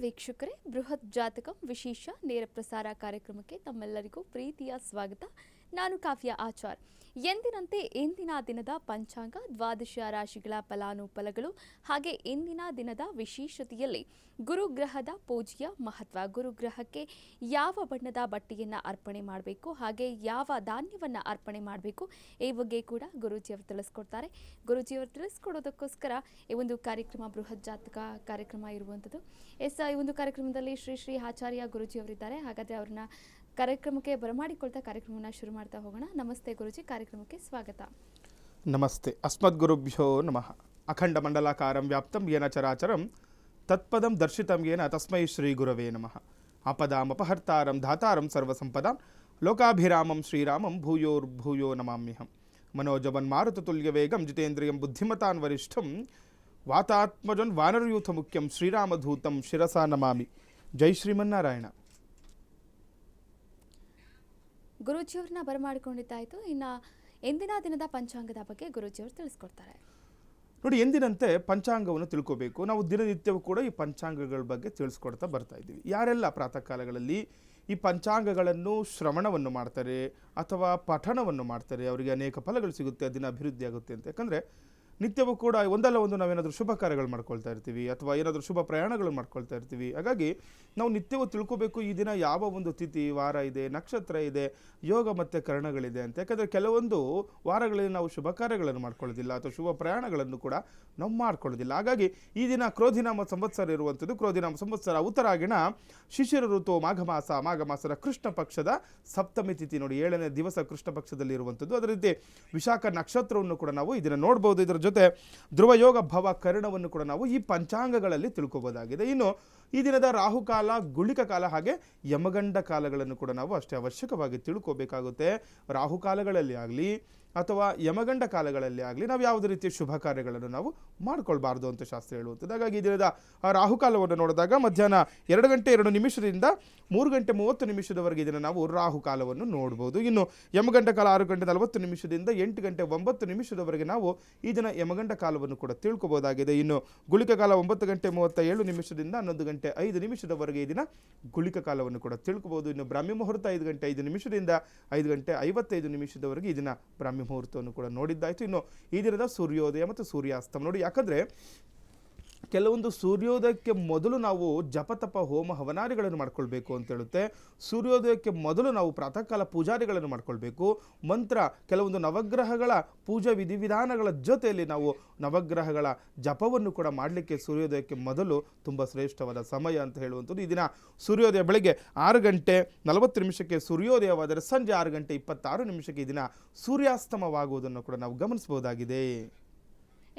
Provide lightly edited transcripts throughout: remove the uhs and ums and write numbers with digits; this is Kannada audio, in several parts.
ವೀಕ್ಷಕರೇ, ಬೃಹತ್ ಜಾತಕಂ ವಿಶೇಷ ನೇರ ಪ್ರಸಾರ ಕಾರ್ಯಕ್ರಮಕ್ಕೆ ತಮ್ಮೆಲ್ಲರಿಗೂ ಪ್ರೀತಿಯ ಸ್ವಾಗತ. ನಾನು ಕಾವ್ಯ ಆಚಾರ್. ಎಂದಿನಂತೆ ಇಂದಿನ ದಿನದ ಪಂಚಾಂಗ, ದ್ವಾದಶ ರಾಶಿಗಳ ಫಲಾನುಫಲಗಳು ಹಾಗೆ ಇಂದಿನ ದಿನದ ವಿಶೇಷತೆಯಲ್ಲಿ ಗುರುಗ್ರಹದ ಪೂಜೆಯ ಮಹತ್ವ, ಗುರುಗ್ರಹಕ್ಕೆ ಯಾವ ಬಣ್ಣದ ಬಟ್ಟೆಯನ್ನು ಅರ್ಪಣೆ ಮಾಡಬೇಕು, ಹಾಗೆ ಯಾವ ಧಾನ್ಯವನ್ನು ಅರ್ಪಣೆ ಮಾಡಬೇಕು, ಈ ಬಗ್ಗೆ ಕೂಡ ಗುರೂಜಿಯವರು ತಿಳಿಸ್ಕೊಡ್ತಾರೆ. ಗುರೂಜಿಯವರು ತಿಳಿಸ್ಕೊಡೋದಕ್ಕೋಸ್ಕರ ಈ ಒಂದು ಕಾರ್ಯಕ್ರಮ ಬೃಹತ್ ಜಾತಕ ಕಾರ್ಯಕ್ರಮ ಇರುವಂಥದ್ದು. ಈ ಒಂದು ಕಾರ್ಯಕ್ರಮದಲ್ಲಿ ಶ್ರೀ ಆಚಾರ್ಯ ಗುರೂಜಿಯವರಿದ್ದಾರೆ. ಹಾಗಾದರೆ ಅವ್ರನ್ನ ಕಾರ್ಯಕ್ರಮಕ್ಕೆ ಬರಮಾಡಿಕೊಳ್ತಾ ಕಾರ್ಯಕ್ರಮವನ್ನು ಶುರು ಮಾಡ್ತಾ ಹೋಗೋಣ. ನಮಸ್ತೆ ಗುರುಜಿ, ಕಾರ್ಯಕ್ರಮಕ್ಕೆ ಸ್ವಾಗತ. ನಮಸ್ತೆ. ಅಸ್ಮದ್ಗುರುಭ್ಯೋ ನಮಃ. ಅಖಂಡ ಮಂಡಲಾಕಾರಂ ವ್ಯಾಪ್ತಂ ಯೇನ ಚರಾಚರಂ ತತ್ಪದಂ ದರ್ಶಿತಂ ಯೇನ ತಸ್ಮೈ ಶ್ರೀ ಗುರವೇ ನಮಃ. ಆಪದಾಮಪಹರ್ತಾರಂ ಧಾತಾರಂ ಸರ್ವಸಂಪದಾಂ ಲೋಕಾಭಿರಾಮಂ ಶ್ರೀರಾಮಂ ಭೂಯೋರ್ಭೂಯೋ ನಮಾಮ್ಯಹಂ. ಮನೋಜವನ್ ಮಾರುತತುಲ್ಯ ವೇಗಂ ಜಿತೇಂದ್ರಿಯಂ ಬುದ್ಧಿಮತಾನ್ ವರಿಷ್ಠಂ ವಾತಾತ್ಮಜನ್ ವಾನರಯೂಥ ಮುಖ್ಯಂ ಶ್ರೀರಾಮಧೂತಂ ಶಿರಸಾ ನಮಾಮಿ. ಜೈ ಶ್ರೀಮನ್ನಾರಾಯಣ. ಗುರೂಜಿಯವ್ರನ್ನ ಬರಮಾಡಿಕೊಂಡಿದ್ದಾಯಿತು. ಇನ್ನು ಎಂದಿನ ದಿನದ ಪಂಚಾಂಗದ ಬಗ್ಗೆ ಗುರೂಜಿಯವರು ತಿಳಿಸ್ಕೊಡ್ತಾರೆ. ನೋಡಿ, ಎಂದಿನಂತೆ ಪಂಚಾಂಗವನ್ನು ತಿಳ್ಕೋಬೇಕು. ನಾವು ದಿನನಿತ್ಯವೂ ಕೂಡ ಈ ಪಂಚಾಂಗಗಳ ಬಗ್ಗೆ ತಿಳಿಸ್ಕೊಡ್ತಾ ಬರ್ತಾ ಇದ್ದೀವಿ. ಯಾರೆಲ್ಲ ಪ್ರಾತಃ ಕಾಲಗಳಲ್ಲಿ ಈ ಪಂಚಾಂಗಗಳನ್ನು ಶ್ರವಣವನ್ನು ಮಾಡ್ತಾರೆ ಅಥವಾ ಪಠಣವನ್ನು ಮಾಡ್ತಾರೆ, ಅವರಿಗೆ ಅನೇಕ ಫಲಗಳು ಸಿಗುತ್ತೆ, ದಿನ ಅಭಿವೃದ್ಧಿ ಆಗುತ್ತೆ ಅಂತ. ಯಾಕಂದರೆ ನಿತ್ಯವೂ ಕೂಡ ಒಂದಲ್ಲ ಒಂದು ನಾವೇನಾದರೂ ಶುಭ ಕಾರ್ಯಗಳು ಮಾಡ್ಕೊಳ್ತಾ ಇರ್ತೀವಿ ಅಥವಾ ಏನಾದರೂ ಶುಭ ಪ್ರಯಾಣಗಳು ಮಾಡ್ಕೊಳ್ತಾ ಇರ್ತೀವಿ. ಹಾಗಾಗಿ ನಾವು ನಿತ್ಯವೂ ತಿಳ್ಕೋಬೇಕು ಈ ದಿನ ಯಾವ ಒಂದು ತಿಥಿ, ವಾರ ಇದೆ, ನಕ್ಷತ್ರ ಇದೆ, ಯೋಗ ಮತ್ತು ಕರಣಗಳಿದೆ ಅಂತ. ಯಾಕಂದರೆ ಕೆಲವೊಂದು ವಾರಗಳಲ್ಲಿ ನಾವು ಶುಭ ಕಾರ್ಯಗಳನ್ನು ಮಾಡ್ಕೊಳ್ಳೋದಿಲ್ಲ ಅಥವಾ ಶುಭ ಪ್ರಯಾಣಗಳನ್ನು ಕೂಡ ನಾವು ಮಾಡ್ಕೊಳ್ಳೋದಿಲ್ಲ. ಹಾಗಾಗಿ ಈ ದಿನ ಕ್ರೋಧಿನಾಮ ಸಂವತ್ಸರ ಇರುವಂಥದ್ದು. ಕ್ರೋಧಿನಾಮ ಸಂವತ್ಸರ ಉತ್ತರಾಗಿಣ ಶಿಶಿರ ಋತು ಮಾಘ ಮಾಸದ ಕೃಷ್ಣ ಪಕ್ಷದ ಸಪ್ತಮಿ ತಿಥಿ. ನೋಡಿ, 7ನೇ ದಿವಸ ಕೃಷ್ಣ ಪಕ್ಷದಲ್ಲಿ ಇರುವಂಥದ್ದು. ಅದೇ ರೀತಿ ವಿಶಾಖ ನಕ್ಷತ್ರವನ್ನು ಕೂಡ ನಾವು ಇದನ್ನು ನೋಡ್ಬೋದು. ಇದರ ಜೊತೆ ಧ್ರುವ ಯೋಗ ಭವ ಕರ್ಣವನ್ನು ಕೂಡ ನಾವು ಈ ಪಂಚಾಂಗಗಳಲ್ಲಿ ತಿಳ್ಕೋಬಹುದಾಗಿದೆ. ಇನ್ನು ಈ ದಿನದ ರಾಹುಕಾಲ, ಗುಳಿಕ ಕಾಲ ಹಾಗೆ ಯಮಗಂಡ ಕಾಲಗಳನ್ನು ಕೂಡ ನಾವು ಅಷ್ಟೇ ಅವಶ್ಯಕವಾಗಿ ತಿಳ್ಕೋಬೇಕಾಗುತ್ತೆ. ರಾಹುಕಾಲಗಳಲ್ಲಿ ಆಗಲಿ ಅಥವಾ ಯಮಗಂಡ ಕಾಲಗಳಲ್ಲಿ ಆಗಲಿ ನಾವು ಯಾವುದೇ ರೀತಿಯ ಶುಭ ಕಾರ್ಯಗಳನ್ನು ನಾವು ಮಾಡ್ಕೊಳ್ಬಾರ್ದು ಅಂತ ಶಾಸ್ತ್ರ ಹೇಳುವಂಥದ್ದು. ಹಾಗಾಗಿ ಈ ದಿನದ ರಾಹುಕಾಲವನ್ನು ನೋಡಿದಾಗ ಮಧ್ಯಾಹ್ನ 2 ಗಂಟೆ 2 ನಿಮಿಷದಿಂದ 3 ಗಂಟೆ 30 ನಿಮಿಷದವರೆಗೆ ಇದನ್ನು ನಾವು ರಾಹುಕಾಲವನ್ನು ನೋಡ್ಬೋದು. ಇನ್ನು ಯಮಗಂಡ ಕಾಲ 6 ಗಂಟೆ 40 ನಿಮಿಷದಿಂದ 8 ಗಂಟೆ 9 ನಿಮಿಷದವರೆಗೆ ನಾವು ಈ ದಿನ ಯಮಗಂಡ ಕಾಲವನ್ನು ಕೂಡ ತಿಳ್ಕೊಬೋದಾಗಿದೆ. ಇನ್ನು ಗುಳಿಕ ಕಾಲ 9 ಗಂಟೆ 37 ನಿಮಿಷದಿಂದ 11 ಗಂಟೆ 5 ನಿಮಿಷದವರೆಗೆ ಈ ದಿನ ಗುಳಿಕ ಕಾಲವನ್ನು ಕೂಡ ತಿಳ್ಕೊಬೋದು. ಇನ್ನು ಬ್ರಾಹ್ಮಿ ಮುಹೂರ್ತ 5 ಗಂಟೆ 5 ನಿಮಿಷದಿಂದ 5 ಗಂಟೆ 55 ನಿಮಿಷದವರೆಗೆ ಈ ದಿನ ಬ್ರಾಹ್ಮಿ ಮುಹೂರ್ತವನ್ನು ಕೂಡ ನೋಡಿದ್ದಾಯಿತು. ಇನ್ನು ಈ ದಿನದ ಸೂರ್ಯೋದಯ ಮತ್ತು ಸೂರ್ಯಾಸ್ತಮ ನೋಡಿ, ಯಾಕಂದರೆ ಕೆಲವೊಂದು ಸೂರ್ಯೋದಯಕ್ಕೆ ಮೊದಲು ನಾವು ಜಪತಪ ಹೋಮ ಹವನಾದಿಗಳನ್ನು ಮಾಡ್ಕೊಳ್ಬೇಕು ಅಂತ ಹೇಳುತ್ತೆ. ಸೂರ್ಯೋದಯಕ್ಕೆ ಮೊದಲು ನಾವು ಪ್ರಾತಃ ಕಾಲ ಪೂಜಾರಿಗಳನ್ನು ಮಾಡ್ಕೊಳ್ಬೇಕು. ಮಂತ್ರ, ಕೆಲವೊಂದು ನವಗ್ರಹಗಳ ಪೂಜಾ ವಿಧಿವಿಧಾನಗಳ ಜೊತೆಯಲ್ಲಿ ನಾವು ನವಗ್ರಹಗಳ ಜಪವನ್ನು ಕೂಡ ಮಾಡಲಿಕ್ಕೆ ಸೂರ್ಯೋದಯಕ್ಕೆ ಮೊದಲು ತುಂಬ ಶ್ರೇಷ್ಠವಾದ ಸಮಯ ಅಂತ ಹೇಳುವಂಥದ್ದು. ಈ ದಿನ ಸೂರ್ಯೋದಯ ಬೆಳಗ್ಗೆ 6 ಗಂಟೆ 40 ನಿಮಿಷಕ್ಕೆ ಸೂರ್ಯೋದಯವಾದರೆ ಸಂಜೆ 6 ಗಂಟೆ 26 ನಿಮಿಷಕ್ಕೆ ಈ ದಿನ ಸೂರ್ಯಾಸ್ತಮವಾಗುವುದನ್ನು ಕೂಡ ನಾವು ಗಮನಿಸಬಹುದಾಗಿದೆ.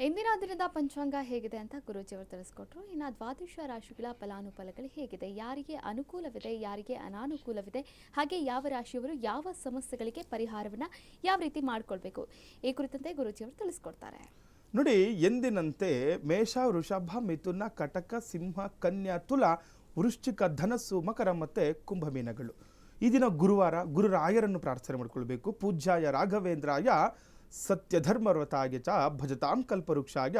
ಇಂದಿನ ದಿನದ ಪಂಚಾಂಗ ಹೇಗಿದೆ ಅಂತ ಗುರೂಜಿಯವರು ತಿಳಿಸ್ಕೊಟ್ರು. ಇನ್ನು ದ್ವಾದಶ ರಾಶಿಗಳ ಫಲಾನುಫಲಗಳು ಹೇಗಿದೆ, ಯಾರಿಗೆ ಅನುಕೂಲವಿದೆ, ಯಾರಿಗೆ ಅನಾನುಕೂಲವಿದೆ, ಹಾಗೆ ಯಾವ ರಾಶಿಯವರು ಯಾವ ಸಮಸ್ಯೆಗಳಿಗೆ ಪರಿಹಾರವನ್ನು ಯಾವ ರೀತಿ ಮಾಡ್ಕೊಳ್ಬೇಕು, ಈ ಕುರಿತಂತೆ ಗುರೂಜಿಯವರು ತಿಳಿಸ್ಕೊಡ್ತಾರೆ. ನೋಡಿ, ಎಂದಿನಂತೆ ಮೇಷ, ವೃಷಭ, ಮಿಥುನ, ಕಟಕ, ಸಿಂಹ, ಕನ್ಯಾ, ತುಲ, ವೃಶ್ಚಿಕ, ಧನಸ್ಸು, ಮಕರ ಮತ್ತು ಕುಂಭಮೀನಗಳು. ಈ ದಿನ ಗುರುವಾರ, ಗುರುರಾಯರನ್ನು ಪ್ರಾರ್ಥನೆ ಮಾಡಿಕೊಳ್ಬೇಕು. ಪೂಜ್ಯಾಯ ರಾಘವೇಂದ್ರಾಯ ಸತ್ಯಧರ್ಮವ್ರತಾಯ ಚ ಭಜತಾಂ ಕಲ್ಪವೃಕ್ಷಾಯ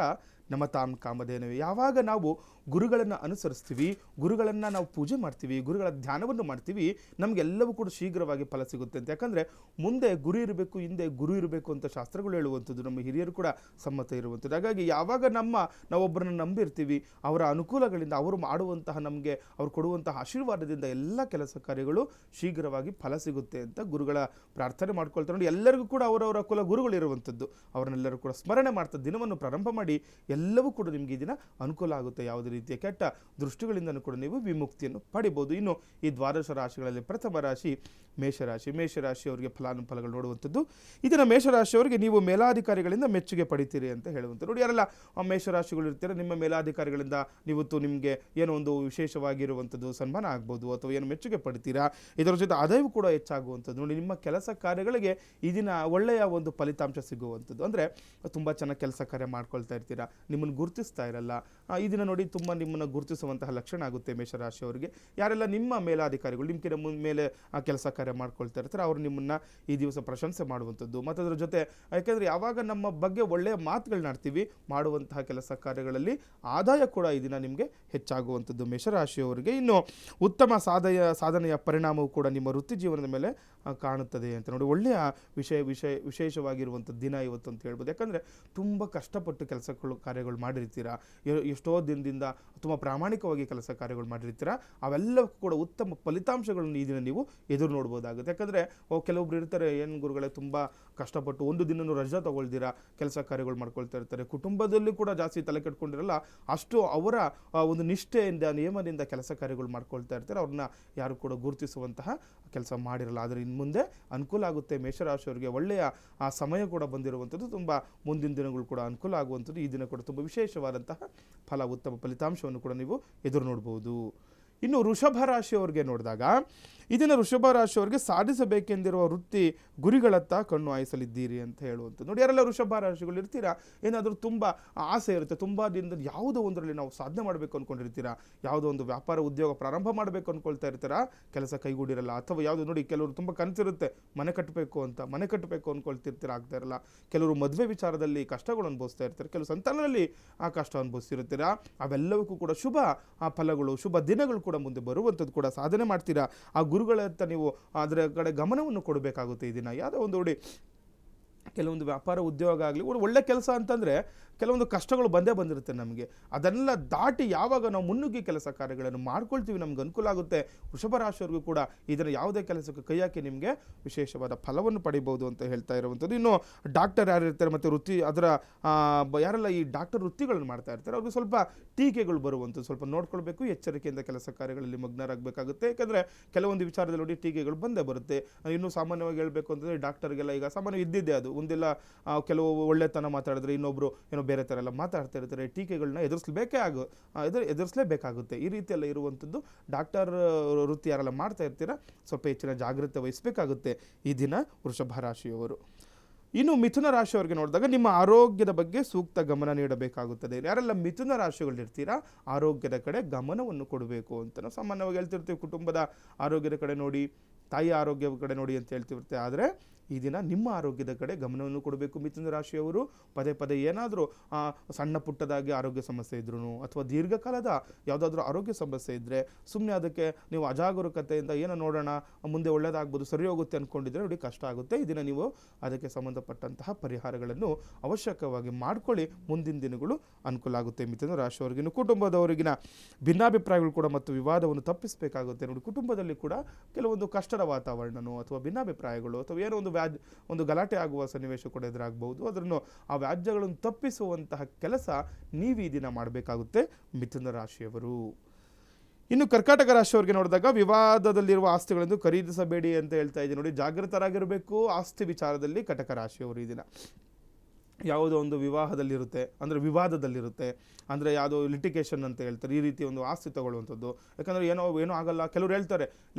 ನಮತಾಂ ಕಾಮಧೇನವೇ. ಯಾವಾಗ ನಾವು ಗುರುಗಳನ್ನು ಅನುಸರಿಸ್ತೀವಿ, ಗುರುಗಳನ್ನು ನಾವು ಪೂಜೆ ಮಾಡ್ತೀವಿ, ಗುರುಗಳ ಧ್ಯಾನವನ್ನು ಮಾಡ್ತೀವಿ, ನಮಗೆಲ್ಲವೂ ಕೂಡ ಶೀಘ್ರವಾಗಿ ಫಲ ಸಿಗುತ್ತೆ ಅಂತ. ಯಾಕಂದರೆ ಮುಂದೆ ಗುರು ಇರಬೇಕು, ಹಿಂದೆ ಗುರು ಇರಬೇಕು ಅಂತ ಶಾಸ್ತ್ರಗಳು ಹೇಳುವಂಥದ್ದು, ನಮ್ಮ ಹಿರಿಯರು ಕೂಡ ಸಮ್ಮತ ಇರುವಂಥದ್ದು. ಹಾಗಾಗಿ ಯಾವಾಗ ನಾವೊಬ್ಬರನ್ನು ನಂಬಿರ್ತೀವಿ, ಅವರ ಅನುಕೂಲಗಳಿಂದ, ಅವರು ಮಾಡುವಂತಹ ನಮಗೆ ಅವ್ರು ಕೊಡುವಂತಹ ಆಶೀರ್ವಾದದಿಂದ ಎಲ್ಲ ಕೆಲಸ ಕಾರ್ಯಗಳು ಶೀಘ್ರವಾಗಿ ಫಲ ಸಿಗುತ್ತೆ ಅಂತ ಗುರುಗಳ ಪ್ರಾರ್ಥನೆ ಮಾಡ್ಕೊಳ್ತಾರೆ. ನೋಡಿ, ಎಲ್ಲರಿಗೂ ಕೂಡ ಅವರವರ ಕುಲ ಗುರುಗಳು ಇರುವಂಥದ್ದು. ಅವರನ್ನೆಲ್ಲರೂ ಕೂಡ ಸ್ಮರಣೆ ಮಾಡ್ತಾ ದಿನವನ್ನು ಪ್ರಾರಂಭ ಮಾಡಿ ಎಲ್ಲವೂ ಕೂಡ ನಿಮಗೆ ಈ ದಿನ ಅನುಕೂಲ ಆಗುತ್ತೆ. ಯಾವುದೇ ರೀತಿಯ ಕೆಟ್ಟ ದೃಷ್ಟಿಗಳಿಂದಲೂ ಕೂಡ ನೀವು ವಿಮುಕ್ತಿಯನ್ನು ಪಡಿಬೋದು. ಇನ್ನು ಈ ದ್ವಾದಶ ರಾಶಿಗಳಲ್ಲಿ ಪ್ರಥಮ ರಾಶಿ ಮೇಷರಾಶಿ. ಮೇಷರಾಶಿಯವರಿಗೆ ಫಲಾನುಫಲಗಳು ನೋಡುವಂಥದ್ದು. ಇದನ್ನು ಮೇಷರಾಶಿಯವರಿಗೆ ನೀವು ಮೇಲಾಧಿಕಾರಿಗಳಿಂದ ಮೆಚ್ಚುಗೆ ಪಡಿತೀರಿ ಅಂತ ಹೇಳುವಂಥದ್ದು. ನೋಡಿ, ಯಾರೆಲ್ಲ ಮೇಷರಾಶಿಗಳು ಇರ್ತೀರ, ನಿಮ್ಮ ಮೇಲಾಧಿಕಾರಿಗಳಿಂದ ಇವತ್ತು ನಿಮಗೆ ಏನೋ ಒಂದು ವಿಶೇಷವಾಗಿರುವಂಥದ್ದು ಸನ್ಮಾನ ಆಗ್ಬೋದು ಅಥವಾ ಏನು ಮೆಚ್ಚುಗೆ ಪಡಿತೀರಾ. ಇದರ ಜೊತೆ ಆದಾಯವೂ ಕೂಡ ಹೆಚ್ಚಾಗುವಂಥದ್ದು. ನೋಡಿ, ನಿಮ್ಮ ಕೆಲಸ ಕಾರ್ಯಗಳಿಗೆ ಈ ದಿನ ಒಳ್ಳೆಯ ಒಂದು ಫಲಿತಾಂಶ ಸಿಗುವಂಥದ್ದು. ಅಂದರೆ ತುಂಬ ಚೆನ್ನಾಗಿ ಕೆಲಸ ಕಾರ್ಯ ಮಾಡ್ಕೊಳ್ತಾ ಇರ್ತೀರಾ, ನಿಮ್ಮನ್ನು ಗುರುತಿಸ್ತಾ ಇರಲ್ಲ, ಈ ದಿನ ನೋಡಿ ತುಂಬ ನಿಮ್ಮನ್ನು ಗುರುತಿಸುವಂತಹ ಲಕ್ಷಣ ಆಗುತ್ತೆ ಮೇಷರಾಶಿಯವರಿಗೆ. ಯಾರೆಲ್ಲ ನಿಮ್ಮ ಮೇಲಾಧಿಕಾರಿಗಳು ನಿಮ್ಕಿಂತ ಮೇಲೆ ಕೆಲಸ ಕಾರ್ಯ ಮಾಡ್ಕೊಳ್ತಾ ಇರ್ತಾರೆ ಅವರು ನಿಮ್ಮನ್ನು ಈ ದಿವಸ ಪ್ರಶಂಸೆ ಮಾಡುವಂಥದ್ದು. ಮತ್ತು ಅದರ ಜೊತೆ ಯಾಕೆಂದರೆ ಯಾವಾಗ ನಮ್ಮ ಬಗ್ಗೆ ಒಳ್ಳೆಯ ಮಾತುಗಳನ್ನಾಡ್ತೀವಿ, ಮಾಡುವಂತಹ ಕೆಲಸ ಕಾರ್ಯಗಳಲ್ಲಿ ಆದಾಯ ಕೂಡ ಈ ದಿನ ನಿಮಗೆ ಹೆಚ್ಚಾಗುವಂಥದ್ದು ಮೇಷರಾಶಿಯವರಿಗೆ. ಇನ್ನು ಉತ್ತಮ ಸಾಧನೆಯ ಪರಿಣಾಮವು ಕೂಡ ನಿಮ್ಮ ವೃತ್ತಿ ಜೀವನದ ಮೇಲೆ ಕಾಣುತ್ತದೆ ಅಂತ ನೋಡಿ. ಒಳ್ಳೆಯ ವಿಶೇಷವಾಗಿರುವಂಥ ದಿನ ಇವತ್ತು ಅಂತ ಹೇಳ್ಬೋದು. ಯಾಕಂದರೆ ತುಂಬ ಕಷ್ಟಪಟ್ಟು ಕಾರ್ಯಗಳು ಮಾಡಿರ್ತೀರಾ, ಎಷ್ಟೋ ದಿನದಿಂದ ತುಂಬ ಪ್ರಾಮಾಣಿಕವಾಗಿ ಕೆಲಸ ಕಾರ್ಯಗಳು ಮಾಡಿರ್ತೀರಾ, ಅವೆಲ್ಲವೂ ಕೂಡ ಉತ್ತಮ ಫಲಿತಾಂಶಗಳನ್ನು ಈ ದಿನ ನೀವು ಎದುರು ನೋಡ್ಬೋದಾಗುತ್ತೆ. ಯಾಕಂದರೆ ಕೆಲವೊಬ್ರು ಇರ್ತಾರೆ, ಏನು ಗುರುಗಳೇ ತುಂಬ ಕಷ್ಟಪಟ್ಟು ಒಂದು ದಿನನೂ ರಜಾ ತಗೊಳ್ದಿರಾ ಕೆಲಸ ಕಾರ್ಯಗಳು ಮಾಡ್ಕೊಳ್ತಾ ಇರ್ತಾರೆ, ಕುಟುಂಬದಲ್ಲಿ ಕೂಡ ಜಾಸ್ತಿ ತಲೆ ಕೆಟ್ಕೊಂಡಿರಲ್ಲ, ಅಷ್ಟು ಅವರ ಒಂದು ನಿಷ್ಠೆಯಿಂದ ನಿಯಮದಿಂದ ಕೆಲಸ ಕಾರ್ಯಗಳು ಮಾಡ್ಕೊಳ್ತಾ ಇರ್ತಾರೆ, ಅವ್ರನ್ನ ಯಾರು ಕೂಡ ಗುರುತಿಸುವಂತಹ ಕೆಲಸ ಮಾಡಿರಲ್ಲ. ಆದರೆ ಇನ್ನು ಮುಂದೆ ಅನುಕೂಲ ಆಗುತ್ತೆ ಮೇಷರಾಶಿಯವರಿಗೆ. ಒಳ್ಳೆಯ ಆ ಸಮಯ ಕೂಡ ಬಂದಿರುವಂಥದ್ದು, ತುಂಬ ಮುಂದಿನ ದಿನಗಳು ಕೂಡ ಅನುಕೂಲ ಆಗುವಂಥದ್ದು. ಈ ದಿನ ಕೂಡ ತುಂಬ ವಿಶೇಷವಾದಂತಹ ಉತ್ತಮ ಫಲಿತಾಂಶವನ್ನು ಕೂಡ ನೀವು ಎದುರು ನೋಡ್ಬೋದು. ಇನ್ನು ವೃಷಭ ರಾಶಿಯವರಿಗೆ ನೋಡಿದಾಗ ಇದನ್ನು ವೃಷಭ ರಾಶಿಯವರಿಗೆ ಸಾಧಿಸಬೇಕೆಂದಿರುವ ವೃತ್ತಿ ಗುರಿಗಳತ್ತ ಕಣ್ಣು ಹಾಯಿಸಲಿದ್ದೀರಿ ಅಂತ ಹೇಳುವಂಥದ್ದು. ನೋಡಿ, ಯಾರೆಲ್ಲ ವೃಷಭ ರಾಶಿಗಳು ಇರ್ತೀರಾ, ಏನಾದರೂ ತುಂಬ ಆಸೆ ಇರುತ್ತೆ, ತುಂಬ ದಿನದಲ್ಲಿ ಯಾವುದೋ ಒಂದರಲ್ಲಿ ನಾವು ಸಾಧನೆ ಮಾಡಬೇಕು ಅಂದ್ಕೊಂಡಿರ್ತೀರಾ, ಯಾವುದೋ ಒಂದು ವ್ಯಾಪಾರ ಉದ್ಯೋಗ ಪ್ರಾರಂಭ ಮಾಡಬೇಕು ಅಂದ್ಕೊಳ್ತಾ ಇರ್ತೀರಾ, ಕೆಲಸ ಕೈಗೂಡಿರಲ್ಲ. ಅಥವಾ ಯಾವುದೋ ನೋಡಿ, ಕೆಲವರು ತುಂಬ ಕನಸಿರುತ್ತೆ ಮನೆ ಕಟ್ಟಬೇಕು ಅಂದ್ಕೊಳ್ತಿರ್ತೀರ, ಆಗ್ತಾ ಇರಲ್ಲ. ಕೆಲವರು ಮದುವೆ ವಿಚಾರದಲ್ಲಿ ಕಷ್ಟಗಳು ಅನುಭವಿಸ್ತಾ ಇರ್ತಾರೆ, ಕೆಲವು ಸಂತಾನದಲ್ಲಿ ಆ ಕಷ್ಟ ಅನುಭವಿಸ್ತಿರ್ತೀರಾ. ಅವೆಲ್ಲವಕ್ಕೂ ಕೂಡ ಶುಭ ಫಲಗಳು, ಶುಭ ದಿನಗಳು ಕೂಡ ಮುಂದೆ ಬರುವಂಥದ್ದು ಕೂಡ ಸಾಧನೆ ಮಾಡ್ತೀರಾ. ಆ ಗುರುಗಳತ್ತ ನೀವು ಅದರ ಕಡೆ ಗಮನವನ್ನು ಕೊಡಬೇಕಾಗುತ್ತೆ ಈ ದಿನ. ಯಾವುದೋ ಒಂದು ನೋಡಿ, ಕೆಲವೊಂದು ವ್ಯಾಪಾರ ಉದ್ಯೋಗ ಆಗಲಿ, ಒಳ್ಳೆ ಕೆಲಸ ಅಂತಂದರೆ ಕೆಲವೊಂದು ಕಷ್ಟಗಳು ಬಂದಿರುತ್ತೆ ನಮಗೆ. ಅದನ್ನೆಲ್ಲ ದಾಟಿ ಯಾವಾಗ ನಾವು ಮುನ್ನುಗ್ಗಿ ಕೆಲಸ ಕಾರ್ಯಗಳನ್ನು ಮಾಡ್ಕೊಳ್ತೀವಿ, ನಮ್ಗೆ ಅನುಕೂಲ ಆಗುತ್ತೆ. ವೃಷಭ ರಾಶಿಯವರಿಗೂ ಕೂಡ ಇದರ ಯಾವುದೇ ಕೆಲಸಕ್ಕೆ ಕೈ ಹಾಕಿ ನಿಮಗೆ ವಿಶೇಷವಾದ ಫಲವನ್ನು ಪಡಿಬೋದು ಅಂತ ಹೇಳ್ತಾ ಇರುವಂಥದ್ದು. ಇನ್ನು ಡಾಕ್ಟರ್ ಯಾರು ಇರ್ತಾರೆ ಮತ್ತು ವೃತ್ತಿ ಅದರ ಯಾರೆಲ್ಲ ಈ ಡಾಕ್ಟರ್ ವೃತ್ತಿಗಳನ್ನು ಮಾಡ್ತಾ ಇರ್ತಾರೆ, ಅವ್ರಿಗೆ ಸ್ವಲ್ಪ ಟೀಕೆಗಳು ಬರುವಂಥದ್ದು, ಸ್ವಲ್ಪ ನೋಡ್ಕೊಳ್ಬೇಕು, ಎಚ್ಚರಿಕೆಯಿಂದ ಕೆಲಸ ಕಾರ್ಯಗಳಲ್ಲಿ ಮಗ್ನರಾಗಬೇಕಾಗುತ್ತೆ. ಯಾಕಂದರೆ ಕೆಲವೊಂದು ವಿಚಾರದಲ್ಲಿ ನೋಡಿ ಟೀಕೆಗಳು ಬಂದೇ ಬರುತ್ತೆ. ಇನ್ನು ಸಾಮಾನ್ಯವಾಗಿ ಹೇಳಬೇಕು ಅಂತಂದರೆ ಡಾಕ್ಟರ್ಗೆಲ್ಲ ಈಗ ಸಾಮಾನ್ಯ ಇದ್ದಿದ್ದೆ ಅದು. ಒಂದೆಲ್ಲ ಕೆಲವು ಒಳ್ಳೆತನ ಮಾತಾಡಿದ್ರೆ ಇನ್ನೊಬ್ಬರು ಏನೋ ಬೇರೆ ಥರ ಎಲ್ಲ ಮಾತಾಡ್ತಾ ಇರ್ತಾರೆ, ಟೀಕೆಗಳನ್ನ ಎದುರಿಸಲೇಬೇಕಾಗುತ್ತೆ. ಈ ರೀತಿಯೆಲ್ಲ ಇರುವಂಥದ್ದು ಡಾಕ್ಟರ್ ವೃತ್ತಿ ಯಾರೆಲ್ಲ ಮಾಡ್ತಾ ಇರ್ತೀರಾ, ಸ್ವಲ್ಪ ಹೆಚ್ಚಿನ ಜಾಗೃತೆ ವಹಿಸಬೇಕಾಗುತ್ತೆ ಈ ದಿನ ವೃಷಭ ರಾಶಿಯವರು. ಇನ್ನು ಮಿಥುನ ರಾಶಿಯವರಿಗೆ ನೋಡಿದಾಗ ನಿಮ್ಮ ಆರೋಗ್ಯದ ಬಗ್ಗೆ ಸೂಕ್ತ ಗಮನ ನೀಡಬೇಕಾಗುತ್ತದೆ. ಯಾರೆಲ್ಲ ಮಿಥುನ ರಾಶಿಗಳಿರ್ತೀರಾ, ಆರೋಗ್ಯದ ಕಡೆ ಗಮನವನ್ನು ಕೊಡಬೇಕು ಅಂತ ನಾವು ಸಾಮಾನ್ಯವಾಗಿ ಹೇಳ್ತಿರ್ತೀವಿ. ಕುಟುಂಬದ ಆರೋಗ್ಯದ ಕಡೆ ನೋಡಿ, ತಾಯಿ ಆರೋಗ್ಯದ ಕಡೆ ನೋಡಿ ಅಂತ ಹೇಳ್ತಿರ್ತೀವಿ. ಆದರೆ ಈ ದಿನ ನಿಮ್ಮ ಆರೋಗ್ಯದ ಕಡೆ ಗಮನವನ್ನು ಕೊಡಬೇಕು ಮಿಥುನ ರಾಶಿಯವರು. ಪದೇ ಏನಾದರೂ ಸಣ್ಣ ಪುಟ್ಟದಾಗಿ ಆರೋಗ್ಯ ಸಮಸ್ಯೆ ಇದ್ರೂ ಅಥವಾ ದೀರ್ಘಕಾಲದ ಯಾವುದಾದ್ರೂ ಆರೋಗ್ಯ ಸಮಸ್ಯೆ ಇದ್ದರೆ ಸುಮ್ಮನೆ ಅದಕ್ಕೆ ನೀವು ಅಜಾಗರೂಕತೆಯಿಂದ ಏನೋ ನೋಡೋಣ ಮುಂದೆ ಒಳ್ಳೆಯದಾಗ್ಬೋದು, ಸರಿ ಹೋಗುತ್ತೆ ಅಂದ್ಕೊಂಡಿದ್ರೆ ನೋಡಿ ಕಷ್ಟ ಆಗುತ್ತೆ. ಈ ದಿನ ನೀವು ಅದಕ್ಕೆ ಸಂಬಂಧಪಟ್ಟಂತಹ ಪರಿಹಾರಗಳನ್ನು ಅವಶ್ಯಕವಾಗಿ ಮಾಡ್ಕೊಳ್ಳಿ, ಮುಂದಿನ ದಿನಗಳು ಅನುಕೂಲ ಆಗುತ್ತೆ ಮಿಥುನ ರಾಶಿಯವರಿಗಿನ. ಕುಟುಂಬದವರಿಗಿನ ಭಿನ್ನಾಭಿಪ್ರಾಯಗಳು ಕೂಡ ಮತ್ತು ವಿವಾದವನ್ನು ತಪ್ಪಿಸಬೇಕಾಗುತ್ತೆ. ನೋಡಿ, ಕುಟುಂಬದಲ್ಲಿ ಕೂಡ ಕೆಲವೊಂದು ಕಷ್ಟದ ವಾತಾವರಣನೋ ಅಥವಾ ಭಿನ್ನಾಭಿಪ್ರಾಯಗಳು ಅಥವಾ ಏನೋ ಒಂದು ಗಲಾಟೆ ಆಗುವ ಸನ್ನಿವೇಶ ಕೂಡ ಎದುರಾಗಬಹುದು. ಅದನ್ನು ಆ ವ್ಯಾಜ್ಯಗಳನ್ನು ತಪ್ಪಿಸುವಂತಹ ಕೆಲಸ ನೀವು ಈ ದಿನ ಮಾಡಬೇಕಾಗುತ್ತೆ ಮಿಥುನ ರಾಶಿಯವರು. ಇನ್ನು ಕರ್ಕಾಟಕ ರಾಶಿಯವರಿಗೆ ನೋಡಿದಾಗ ವಿವಾದದಲ್ಲಿರುವ ಆಸ್ತಿಗಳನ್ನು ಖರೀದಿಸಬೇಡಿ ಅಂತ ಹೇಳ್ತಾ ಇದ್ದೀನಿ. ನೋಡಿ, ಜಾಗೃತರಾಗಿರಬೇಕು ಆಸ್ತಿ ವಿಚಾರದಲ್ಲಿ ಕಟಕ ರಾಶಿಯವರು ಈ ದಿನ. ಯಾವುದೋ ಒಂದು ವಿವಾಹದಲ್ಲಿರುತ್ತೆ ಅಂದರೆ ವಿವಾದದಲ್ಲಿರುತ್ತೆ ಅಂದರೆ ಯಾವುದೋ ಲಿಟಿಗೇಷನ್ ಅಂತ ಹೇಳ್ತಾರೆ, ಈ ರೀತಿ ಒಂದು ಆಸ್ತಿ ತಗೊಳ್ಳುವಂಥದ್ದು. ಯಾಕಂದರೆ ಏನೋ ಆಗಲ್ಲ, ಕೆಲವ್ರು ಹೇಳ್ತಾರೆ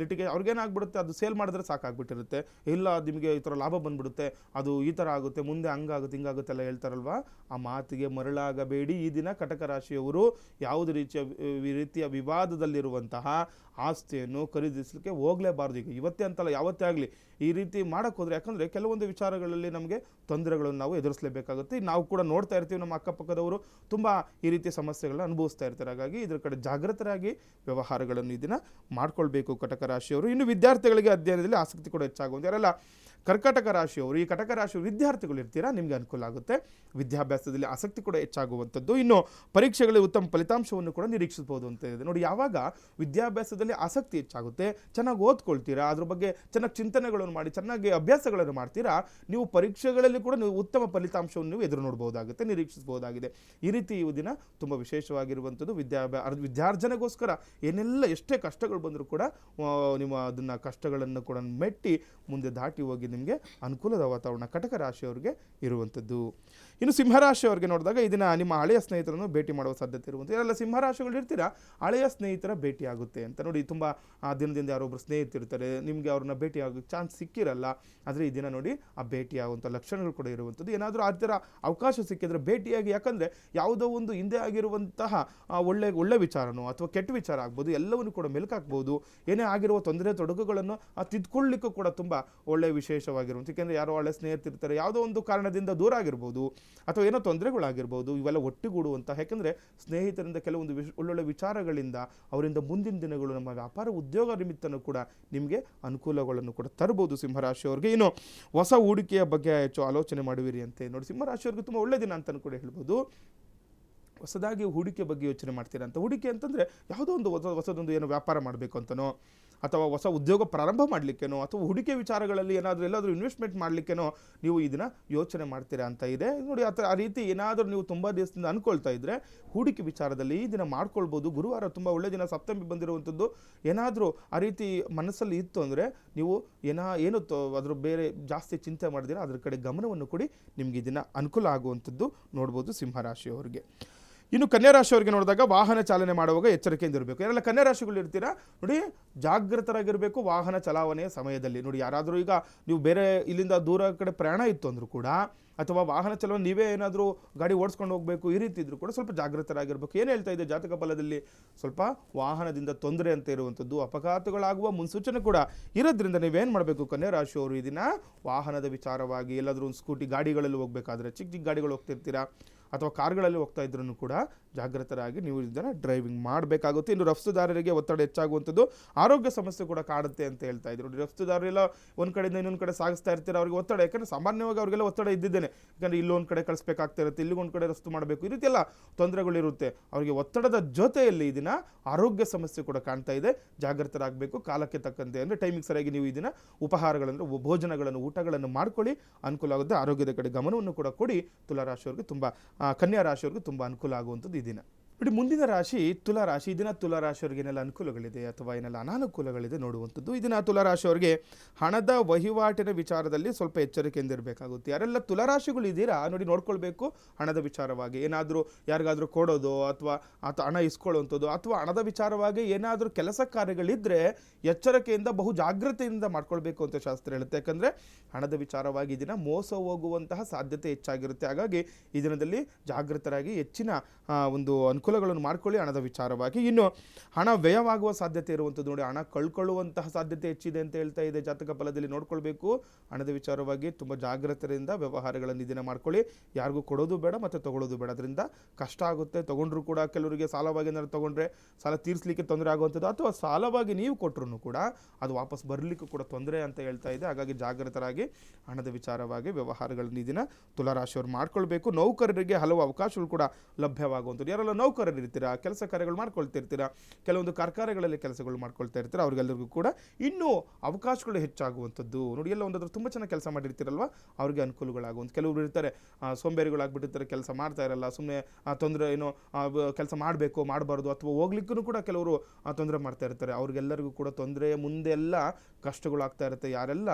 ಅವ್ರಿಗೇನಾಗ್ಬಿಡುತ್ತೆ, ಅದು ಸೇಲ್ ಮಾಡಿದ್ರೆ ಸಾಕಾಗ್ಬಿಟ್ಟಿರುತ್ತೆ, ಇಲ್ಲ ನಿಮಗೆ ಈ ಥರ ಲಾಭ ಬಂದ್ಬಿಡುತ್ತೆ, ಅದು ಈ ಥರ ಆಗುತ್ತೆ, ಮುಂದೆ ಹಂಗಾಗುತ್ತೆ ಹಿಂಗಾಗುತ್ತೆ ಎಲ್ಲ ಹೇಳ್ತಾರಲ್ವ, ಆ ಮಾತಿಗೆ ಮರಳಾಗಬೇಡಿ. ಈ ದಿನ ಕಟಕ ರಾಶಿಯವರು ಯಾವುದೇ ರೀತಿಯ ವಿವಾದದಲ್ಲಿರುವಂತಹ ಆಸ್ತಿಯನ್ನು ಖರೀದಿಸಲಿಕ್ಕೆ ಹೋಗಲೇಬಾರ್ದು. ಈಗ ಇವತ್ತೇ ಅಂತಲ್ಲ, ಯಾವತ್ತೇ ಆಗಲಿ ಈ ರೀತಿ ಮಾಡೋಕ್ಕೆ ಹೋದರೆ, ಯಾಕಂದರೆ ಕೆಲವೊಂದು ವಿಚಾರಗಳಲ್ಲಿ ನಮಗೆ ತೊಂದರೆಗಳನ್ನು ನಾವು ಎದುರಿಸಲೇಬೇಕಾಗುತ್ತೆ. ನಾವು ಕೂಡ ನೋಡ್ತಾ ಇರ್ತೀವಿ, ನಮ್ಮ ಅಕ್ಕಪಕ್ಕದವರು ತುಂಬ ಈ ರೀತಿಯ ಸಮಸ್ಯೆಗಳನ್ನ ಅನುಭವಿಸ್ತಾ ಇರ್ತಾರೆ. ಹಾಗಾಗಿ ಇದರ ಕಡೆ ಜಾಗೃತರಾಗಿ ವ್ಯವಹಾರಗಳನ್ನು ಈ ದಿನ ಮಾಡ್ಕೊಳ್ಬೇಕು ಕಟಕ ರಾಶಿಯವರು. ಇನ್ನು ವಿದ್ಯಾರ್ಥಿಗಳಿಗೆ ಅಧ್ಯಯನದಲ್ಲಿ ಆಸಕ್ತಿ ಕೂಡ ಹೆಚ್ಚಾಗುವಂಥ ಯಾರೆಲ್ಲ ಕರ್ಕಾಟಕ ರಾಶಿಯವರು, ಈ ಕಟಕ ರಾಶಿಯ ವಿದ್ಯಾರ್ಥಿಗಳು ಇರ್ತೀರಾ, ನಿಮಗೆ ಅನುಕೂಲ ಆಗುತ್ತೆ. ವಿದ್ಯಾಭ್ಯಾಸದಲ್ಲಿ ಆಸಕ್ತಿ ಕೂಡ ಹೆಚ್ಚಾಗುವಂಥದ್ದು. ಇನ್ನು ಪರೀಕ್ಷೆಗಳಲ್ಲಿ ಉತ್ತಮ ಫಲಿತಾಂಶವನ್ನು ಕೂಡ ನಿರೀಕ್ಷಿಸಬಹುದು ಅಂತ ಇದೆ. ನೋಡಿ, ಯಾವಾಗ ವಿದ್ಯಾಭ್ಯಾಸದಲ್ಲಿ ಆಸಕ್ತಿ ಹೆಚ್ಚಾಗುತ್ತೆ, ಚೆನ್ನಾಗಿ ಓದ್ಕೊಳ್ತೀರಾ, ಅದ್ರ ಬಗ್ಗೆ ಚೆನ್ನಾಗಿ ಚಿಂತನೆಗಳನ್ನು ಮಾಡಿ ಚೆನ್ನಾಗಿ ಅಭ್ಯಾಸಗಳನ್ನು ಮಾಡ್ತೀರಾ, ನೀವು ಪರೀಕ್ಷೆಗಳಲ್ಲಿ ಕೂಡ ನೀವು ಉತ್ತಮ ಫಲಿತಾಂಶವನ್ನು ನೀವು ಎದುರು ನೋಡಬಹುದಾಗುತ್ತೆ, ನಿರೀಕ್ಷಿಸಬಹುದಾಗಿದೆ. ಈ ರೀತಿ ಈ ದಿನ ತುಂಬ ವಿಶೇಷವಾಗಿರುವಂಥದ್ದು. ವಿದ್ಯಾರ್ಜನೆಗೋಸ್ಕರ ಎಷ್ಟೇ ಕಷ್ಟಗಳು ಬಂದರೂ ಕೂಡ ನೀವು ಅದನ್ನು ಕಷ್ಟಗಳನ್ನು ಕೂಡ ಮೆಟ್ಟಿ ಮುಂದೆ ದಾಟಿ ಹೋಗಿ ನಿಮಗೆ ಅನುಕೂಲದ ವಾತಾವರಣ ಕಟಕ ರಾಶಿಯವರಿಗೆ ಇರುವಂಥದ್ದು. ಇನ್ನು ಸಿಂಹರಾಶಿಯವರಿಗೆ ನೋಡಿದಾಗ ಇದನ್ನ ನಿಮ್ಮ ಹಳೆಯ ಸ್ನೇಹಿತರನ್ನು ಭೇಟಿ ಮಾಡುವ ಸಾಧ್ಯತೆ ಇರುವಂಥ ಯಾರೆಲ್ಲ ಸಿಂಹರಾಶಿಗಳು ಇರ್ತೀರಾ ಹಳೆಯ ಸ್ನೇಹಿತರ ಭೇಟಿ ಆಗುತ್ತೆ ಅಂತ ನೋಡಿ. ತುಂಬ ದಿನದಿಂದ ಯಾರೊಬ್ಬರು ಸ್ನೇಹಿತರಿರ್ತಾರೆ, ನಿಮಗೆ ಅವ್ರನ್ನ ಭೇಟಿ ಆಗೋ ಚಾನ್ಸ್ ಸಿಕ್ಕಿರಲ್ಲ, ಆದರೆ ಈ ದಿನ ನೋಡಿ ಆ ಭೇಟಿ ಆಗುವಂಥ ಲಕ್ಷಣಗಳು ಕೂಡ ಇರುವಂಥದ್ದು. ಏನಾದರೂ ಆ ಥರ ಅವಕಾಶ ಸಿಕ್ಕಿದ್ರೆ ಭೇಟಿಯಾಗಿ, ಯಾಕಂದರೆ ಯಾವುದೋ ಒಂದು ಹಿಂದೆ ಆಗಿರುವಂತಹ ಒಳ್ಳೆ ವಿಚಾರನೋ ಅಥವಾ ಕೆಟ್ಟ ವಿಚಾರ ಆಗ್ಬೋದು, ಎಲ್ಲವನ್ನು ಕೂಡ ಮೆಲುಕಾಕ್ಬೋದು. ಏನೇ ಆಗಿರುವ ತೊಂದರೆ ತೊಡಕುಗಳನ್ನು ತಿದ್ಕೊಳ್ಳಿಕ್ಕೂ ಕೂಡ ತುಂಬ ಒಳ್ಳೆಯ ವಿಶೇಷವಾಗಿರುವಂಥ, ಏಕೆಂದರೆ ಯಾರೋ ಒಳ್ಳೆ ಸ್ನೇಹಿತರಿರ್ತಾರೆ, ಯಾವುದೋ ಒಂದು ಕಾರಣದಿಂದ ದೂರ ಆಗಿರ್ಬೋದು ಅಥವಾ ಏನೋ ತೊಂದರೆಗಳಾಗಿರ್ಬೋದು, ಇವೆಲ್ಲ ಒಟ್ಟುಗೂಡುವಂಥ, ಯಾಕಂದರೆ ಸ್ನೇಹಿತರಿಂದ ಕೆಲವೊಂದು ಒಳ್ಳೊಳ್ಳೆ ವಿಚಾರಗಳಿಂದ ಅವರಿಂದ ಮುಂದಿನ ದಿನಗಳು ನಮ್ಮ ವ್ಯಾಪಾರ ಉದ್ಯೋಗ ನಿಮಿತ್ತನೂ ಕೂಡ ನಿಮಗೆ ಅನುಕೂಲಗಳನ್ನು ಕೂಡ ತರಬಹುದು ಸಿಂಹರಾಶಿಯವರಿಗೆ. ಇನ್ನು ಹೊಸ ಹೂಡಿಕೆಯ ಬಗ್ಗೆ ಹೆಚ್ಚು ಆಲೋಚನೆ ಮಾಡುವಿರಿ ಅಂತೆ ನೋಡಿ. ಸಿಂಹರಾಶಿಯವರಿಗೆ ತುಂಬ ಒಳ್ಳೆ ದಿನ ಅಂತಲೂ ಕೂಡ ಹೇಳ್ಬೋದು. ಹೊಸದಾಗಿ ಹೂಡಿಕೆ ಬಗ್ಗೆ ಯೋಚನೆ ಮಾಡ್ತೀರಾ ಅಂತ. ಹೂಡಿಕೆ ಅಂತಂದರೆ ಯಾವುದೋ ಒಂದು ಹೊಸದೊಂದು ಏನೋ ವ್ಯಾಪಾರ ಮಾಡಬೇಕು ಅಂತನೋ ಅಥವಾ ಹೊಸ ಉದ್ಯೋಗ ಪ್ರಾರಂಭ ಮಾಡಲಿಕ್ಕೇನೋ ಅಥವಾ ಹೂಡಿಕೆ ವಿಚಾರಗಳಲ್ಲಿ ಎಲ್ಲಾದರೂ ಇನ್ವೆಸ್ಟ್ಮೆಂಟ್ ಮಾಡಲಿಕ್ಕೇನೋ ನೀವು ಈ ದಿನ ಯೋಚನೆ ಮಾಡ್ತೀರಾ ಅಂತ ಇದೆ ನೋಡಿ. ಆ ರೀತಿ ಏನಾದರೂ ನೀವು ತುಂಬ ದಿವಸದಿಂದ ಅಂದ್ಕೊಳ್ತಾ ಇದ್ದರೆ ಹೂಡಿಕೆ ವಿಚಾರದಲ್ಲಿ ಈ ದಿನ ಮಾಡ್ಕೊಳ್ಬೋದು. ಗುರುವಾರ ತುಂಬ ಒಳ್ಳೆ ದಿನ, ಸಪ್ತಮಿ ಬಂದಿರುವಂಥದ್ದು. ಏನಾದರೂ ಆ ರೀತಿ ಮನಸ್ಸಲ್ಲಿ ಇತ್ತು ಅಂದರೆ ನೀವು ಏನು ಅದ್ರ ಬೇರೆ ಜಾಸ್ತಿ ಚಿಂತೆ ಮಾಡಿದಿರ ಅದ್ರ ಕಡೆ ಗಮನವನ್ನು ಕೊಡಿ, ನಿಮಗೆ ಈ ದಿನ ಅನುಕೂಲ ಆಗುವಂಥದ್ದು ನೋಡ್ಬೋದು ಸಿಂಹರಾಶಿಯವರಿಗೆ. ಇನ್ನು ಕನ್ಯಾ ರಾಶಿಯವರಿಗೆ ನೋಡಿದಾಗ ವಾಹನ ಚಾಲನೆ ಮಾಡುವಾಗ ಎಚ್ಚರಿಕೆಯಿಂದ ಇರಬೇಕು. ಯಾರೆಲ್ಲ ಕನ್ಯಾ ರಾಶಿಗಳು ಇರ್ತೀರಾ ನೋಡಿ, ಜಾಗೃತರಾಗಿರಬೇಕು ವಾಹನ ಚಲಾವಣೆಯ ಸಮಯದಲ್ಲಿ. ನೋಡಿ, ಯಾರಾದರೂ ಈಗ ನೀವು ಬೇರೆ ಇಲ್ಲಿಂದ ದೂರ ಕಡೆ ಪ್ರಯಾಣ ಇತ್ತು ಅಂದರೂ ಕೂಡ ಅಥವಾ ವಾಹನ ಚಲಾವಣೆ ನೀವೇ ಏನಾದರೂ ಗಾಡಿ ಓಡಿಸ್ಕೊಂಡು ಹೋಗಬೇಕು ಈ ರೀತಿ ಇದ್ರೂ ಕೂಡ ಸ್ವಲ್ಪ ಜಾಗೃತರಾಗಿರಬೇಕು. ಏನು ಹೇಳ್ತಾ ಇದೆ ಜಾತಕ ಫಲದಲ್ಲಿ, ಸ್ವಲ್ಪ ವಾಹನದಿಂದ ತೊಂದರೆ ಅಂತ ಇರುವಂಥದ್ದು, ಅಪಘಾತಗಳಾಗುವ ಮುನ್ಸೂಚನೆ ಕೂಡ ಇರೋದ್ರಿಂದ ನೀವೇನು ಮಾಡಬೇಕು ಕನ್ಯಾ ರಾಶಿಯವರು, ಈ ದಿನ ವಾಹನದ ವಿಚಾರವಾಗಿ ಎಲ್ಲಾದರೂ ಒಂದು ಸ್ಕೂಟಿ ಗಾಡಿಗಳಲ್ಲಿ ಹೋಗಬೇಕಾದ್ರೆ, ಚಿಕ್ಕ ಗಾಡಿಗಳು ಹೋಗ್ತಿರ್ತೀರಾ ಅಥವಾ ಕಾರ್ಗಳಲ್ಲಿ ಹೋಗ್ತಾ ಇದ್ರೂ ಕೂಡ ಜಾಗೃತರಾಗಿ ನೀವು ಇದನ್ನು ಡ್ರೈವಿಂಗ್ ಮಾಡಬೇಕಾಗುತ್ತೆ. ಇನ್ನು ರಫ್ತುದಾರರಿಗೆ ಒತ್ತಡ ಹೆಚ್ಚಾಗುವಂಥದ್ದು, ಆರೋಗ್ಯ ಸಮಸ್ಯೆ ಕೂಡ ಕಾಡುತ್ತೆ ಅಂತ ಹೇಳ್ತಾ ಇದ್ರು. ನೋಡಿ, ರಫ್ತುದಾರರೆಲ್ಲ ಒಂದು ಕಡೆಯಿಂದ ಇನ್ನೊಂದು ಕಡೆ ಸಾಗಿಸ್ತಾ ಇರ್ತಾರೆ, ಅವ್ರಿಗೆ ಒತ್ತಡ, ಯಾಕಂದರೆ ಸಾಮಾನ್ಯವಾಗಿ ಅವ್ರಿಗೆಲ್ಲ ಒತ್ತಡ ಇದ್ದಿದ್ದೇನೆ, ಯಾಕಂದರೆ ಇಲ್ಲೊಂದು ಕಡೆ ಕಳಿಸ್ಬೇಕಾಗ್ತಾ ಇರುತ್ತೆ, ಇಲ್ಲಿಗೊಂದು ಕಡೆ ರಫ್ತು ಮಾಡಬೇಕು, ಈ ರೀತಿ ಎಲ್ಲ ತೊಂದರೆಗಳಿರುತ್ತೆ. ಅವರಿಗೆ ಒತ್ತಡದ ಜೊತೆಯಲ್ಲಿ ಈ ದಿನ ಆರೋಗ್ಯ ಸಮಸ್ಯೆ ಕೂಡ ಕಾಣ್ತಾ ಇದೆ. ಜಾಗೃತರಾಗಬೇಕು ಕಾಲಕ್ಕೆ ತಕ್ಕಂತೆ, ಅಂದರೆ ಟೈಮಿಗೆ ಸರಿಯಾಗಿ ನೀವು ಈ ದಿನ ಉಪಹಾರಗಳನ್ನು, ಭೋಜನಗಳನ್ನು, ಊಟಗಳನ್ನು ಮಾಡ್ಕೊಳ್ಳಿ, ಅನುಕೂಲ ಆಗುತ್ತೆ. ಆರೋಗ್ಯದ ಕಡೆ ಗಮನವನ್ನು ಕೂಡ ಕೊಡಿ. ತುಲಾರಾಶಿಯವರಿಗೆ ತುಂಬ ಕನ್ಯಾ ರಾಶಿಯವರಿಗೆ ತುಂಬ ಅನುಕೂಲ ಆಗುವಂಥದ್ದು ಈ ದಿನ. ನೋಡಿ, ಮುಂದಿನ ರಾಶಿ ತುಲಾರಾಶಿ. ಈ ದಿನ ತುಲಾರಾಶಿಯವರಿಗೆ ಏನೆಲ್ಲ ಅನುಕೂಲಗಳಿದೆ ಅಥವಾ ಏನೆಲ್ಲ ಅನಾನುಕೂಲಗಳಿದೆ ನೋಡುವಂಥದ್ದು. ಈ ದಿನ ತುಲಾರಾಶಿಯವರಿಗೆ ಹಣದ ವಹಿವಾಟಿನ ವಿಚಾರದಲ್ಲಿ ಸ್ವಲ್ಪ ಎಚ್ಚರಿಕೆಯಿಂದ ಇರಬೇಕಾಗುತ್ತೆ. ಯಾರೆಲ್ಲ ತುಲಾರಾಶಿಗಳು ಇದ್ದೀರಾ ನೋಡಿ, ನೋಡ್ಕೊಳ್ಬೇಕು ಹಣದ ವಿಚಾರವಾಗಿ. ಏನಾದರೂ ಯಾರಿಗಾದರೂ ಕೊಡೋದು ಅಥವಾ ಹಣ ಇಸ್ಕೊಳ್ಳುವಂಥದ್ದು ಅಥವಾ ಹಣದ ವಿಚಾರವಾಗಿ ಏನಾದರೂ ಕೆಲಸ ಕಾರ್ಯಗಳಿದ್ದರೆ ಎಚ್ಚರಿಕೆಯಿಂದ ಬಹು ಜಾಗ್ರತೆಯಿಂದ ಮಾಡ್ಕೊಳ್ಬೇಕು ಅಂತ ಶಾಸ್ತ್ರ ಹೇಳುತ್ತೆ. ಯಾಕಂದರೆ ಹಣದ ವಿಚಾರವಾಗಿ ಈ ದಿನ ಮೋಸ ಹೋಗುವಂತಹ ಸಾಧ್ಯತೆ ಹೆಚ್ಚಾಗಿರುತ್ತೆ. ಹಾಗಾಗಿ ಈ ದಿನದಲ್ಲಿ ಜಾಗೃತರಾಗಿ ಹೆಚ್ಚಿನ ಒಂದು ಅನುಕೂಲಗಳನ್ನು ಮಾಡ್ಕೊಳ್ಳಿ ಹಣದ ವಿಚಾರವಾಗಿ. ಇನ್ನು ಹಣ ವ್ಯಯವಾಗುವ ಸಾಧ್ಯತೆ ಇರುವಂಥದ್ದು ನೋಡಿ, ಹಣ ಕಳ್ಕೊಳ್ಳುವಂತಹ ಸಾಧ್ಯತೆ ಹೆಚ್ಚಿದೆ ಅಂತ ಹೇಳ್ತಾ ಇದೆ ಜಾತಕ ಫಲದಲ್ಲಿ. ನೋಡ್ಕೊಳ್ಬೇಕು ಹಣದ ವಿಚಾರವಾಗಿ ತುಂಬ ಜಾಗ್ರತೆಯಿಂದ ವ್ಯವಹಾರಗಳನ್ನು ದಿನ ಮಾಡ್ಕೊಳ್ಳಿ. ಯಾರಿಗೂ ಕೊಡೋದು ಬೇಡ ಮತ್ತು ತೊಗೊಳ್ಳೋದು ಬೇಡ, ಅದರಿಂದ ಕಷ್ಟ ಆಗುತ್ತೆ. ತೊಗೊಂಡ್ರು ಕೂಡ ಕೆಲವರಿಗೆ ಸಾಲವಾಗಿ ಏನಾದ್ರು ತೊಗೊಂಡ್ರೆ ಸಾಲ ತೀರಿಸಲಿಕ್ಕೆ ತೊಂದರೆ ಆಗುವಂಥದ್ದು, ಅಥವಾ ಸಾಲವಾಗಿ ನೀವು ಕೊಟ್ಟರು ಕೂಡ ಅದು ವಾಪಸ್ ಬರಲಿಕ್ಕೂ ಕೂಡ ತೊಂದರೆ ಅಂತ ಹೇಳ್ತಾ ಇದೆ. ಹಾಗಾಗಿ ಜಾಗೃತರಾಗಿ ಹಣದ ವಿಚಾರವಾಗಿ ವ್ಯವಹಾರಗಳನ್ನು ಈ ದಿನ ತುಲಾರಾಶಿಯವರು ಮಾಡ್ಕೊಳ್ಬೇಕು. ನೌಕರರಿಗೆ ಹಲವು ಅವಕಾಶಗಳು ಕೂಡ ಲಭ್ಯವಾಗುವಂಥದ್ದು. ಯಾರೆಲ್ಲ ನೌಕರರು ಇರ್ತೀರಾ, ಕೆಲಸ ಕಾರ್ಯಗಳು ಮಾಡ್ಕೊಳ್ತಿರ್ತೀರಾ, ಕೆಲವೊಂದು ಕಾರ್ಖಾನೆಗಳಲ್ಲಿ ಕೆಲಸಗಳು ಮಾಡ್ಕೊಳ್ತಾ ಇರ್ತೀರಾ, ಅವ್ರಿಗೆಲ್ಲರಿಗೂ ಕೂಡ ಇನ್ನೂ ಅವಕಾಶಗಳು ಹೆಚ್ಚಾಗುವಂಥದ್ದು ನೋಡಿ. ಎಲ್ಲ ಒಂದಾದ್ರೂ ತುಂಬ ಚೆನ್ನಾಗಿ ಕೆಲಸ ಮಾಡಿರ್ತೀರಲ್ವ, ಅವ್ರಿಗೆ ಅನುಕೂಲಗಳಾಗುವಂಥ. ಕೆಲವರು ಇರ್ತಾರೆ ಸೋಂಬೇರಿಗಳಾಗ್ಬಿಟ್ಟಿರ್ತಾರೆ, ಕೆಲಸ ಮಾಡ್ತಾ ಇರಲ್ಲ, ಸುಮ್ಮನೆ ತೊಂದರೆ ಏನೋ ಕೆಲಸ ಮಾಡಬೇಕು ಮಾಡಬಾರ್ದು ಅಥವಾ ಹೋಗ್ಲಿಕ್ಕೂ ಕೂಡ ಕೆಲವರು ತೊಂದರೆ ಮಾಡ್ತಾ ಇರ್ತಾರೆ. ಅವ್ರಿಗೆಲ್ಲರಿಗೂ ಕೂಡ ತೊಂದರೆಯ ಮುಂದೆಲ್ಲ ಕಷ್ಟಗಳಾಗ್ತಾ ಇರುತ್ತೆ. ಯಾರೆಲ್ಲ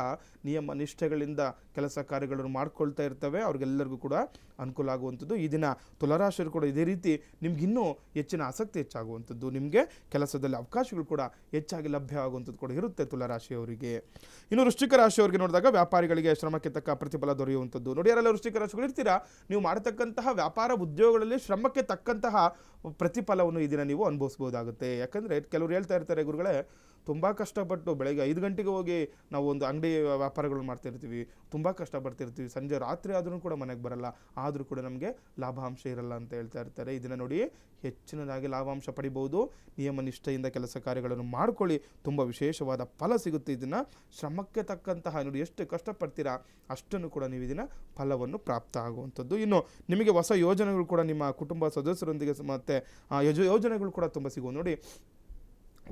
ನಿಯಮ ನಿಷ್ಠೆಗಳಿಂದ ಕೆಲಸ ಕಾರ್ಯಗಳನ್ನು ಮಾಡ್ಕೊಳ್ತಾ ಇರ್ತವೆ ಅವ್ರಿಗೆಲ್ಲರಿಗೂ ಕೂಡ ಅನುಕೂಲ ಆಗುವಂಥದ್ದು. ಈ ದಿನ ತುಲಾರಾಶಿಯರು ಕೂಡ ಇದೇ ರೀತಿ ನಿಮ್ಗೆ ಇನ್ನೂ ಹೆಚ್ಚಿನ ಆಸಕ್ತಿ ಹೆಚ್ಚಾಗುವಂಥದ್ದು, ನಿಮಗೆ ಕೆಲಸದಲ್ಲಿ ಅವಕಾಶಗಳು ಕೂಡ ಹೆಚ್ಚಾಗಿ ಲಭ್ಯವಾಗುವಂಥದ್ದು ಕೂಡ ಇರುತ್ತೆ ತುಲಾರಾಶಿಯವರಿಗೆ. ಇನ್ನು ವೃಶ್ಚಿಕ ರಾಶಿಯವರಿಗೆ ನೋಡಿದಾಗ ವ್ಯಾಪಾರಿಗಳಿಗೆ ಶ್ರಮಕ್ಕೆ ತಕ್ಕ ಪ್ರತಿಫಲ ದೊರೆಯುವಂಥದ್ದು ನೋಡಿ. ಯಾರೆಲ್ಲ ವೃಶ್ಚಿಕ ರಾಶಿಗಳು ಇರ್ತೀರಾ, ನೀವು ಮಾಡತಕ್ಕಂತಹ ವ್ಯಾಪಾರ ಉದ್ಯೋಗಗಳಲ್ಲಿ ಶ್ರಮಕ್ಕೆ ತಕ್ಕಂತಹ ಪ್ರತಿಫಲವನ್ನು ಈ ದಿನ ನೀವು ಅನುಭವಿಸ್ಬೋದಾಗುತ್ತೆ. ಯಾಕಂದರೆ ಕೆಲವರು ಹೇಳ್ತಾ ಇರ್ತಾರೆ, ಗುರುಗಳೇ ತುಂಬ ಕಷ್ಟಪಟ್ಟು ಬೆಳಗ್ಗೆ 5 ಗಂಟೆಗೆ ಹೋಗಿ ನಾವು ಒಂದು ಅಂಗಡಿ ವ್ಯಾಪಾರಗಳು ಮಾಡ್ತಿರ್ತೀವಿ, ತುಂಬ ಕಷ್ಟಪಡ್ತಿರ್ತೀವಿ, ಸಂಜೆ ರಾತ್ರಿ ಆದ್ರೂ ಕೂಡ ಮನೆಗೆ ಬರಲ್ಲ, ಆದರೂ ಕೂಡ ನಮಗೆ ಲಾಭಾಂಶ ಇರಲ್ಲ ಅಂತ ಹೇಳ್ತಾ ಇರ್ತಾರೆ. ಇದನ್ನು ನೋಡಿ ಹೆಚ್ಚಿನದಾಗಿ ಲಾಭಾಂಶ ಪಡಿಬೋದು. ನಿಯಮ ನಿಷ್ಠೆಯಿಂದ ಕೆಲಸ ಕಾರ್ಯಗಳನ್ನು ಮಾಡ್ಕೊಳ್ಳಿ, ತುಂಬ ವಿಶೇಷವಾದ ಫಲ ಸಿಗುತ್ತೆ. ಇದನ್ನು ಶ್ರಮಕ್ಕೆ ತಕ್ಕಂತಹ ನೋಡಿ, ಎಷ್ಟು ಕಷ್ಟಪಡ್ತೀರಾ ಅಷ್ಟನ್ನು ಕೂಡ ನೀವು ಇದನ್ನು ಫಲವನ್ನು ಪ್ರಾಪ್ತ ಆಗುವಂಥದ್ದು. ಇನ್ನು ನಿಮಗೆ ಹೊಸ ಯೋಜನೆಗಳು ಕೂಡ ನಿಮ್ಮ ಕುಟುಂಬ ಸದಸ್ಯರೊಂದಿಗೆ ಮತ್ತು ಯೋಜನೆಗಳು ಕೂಡ ತುಂಬ ಸಿಗುವುದು ನೋಡಿ.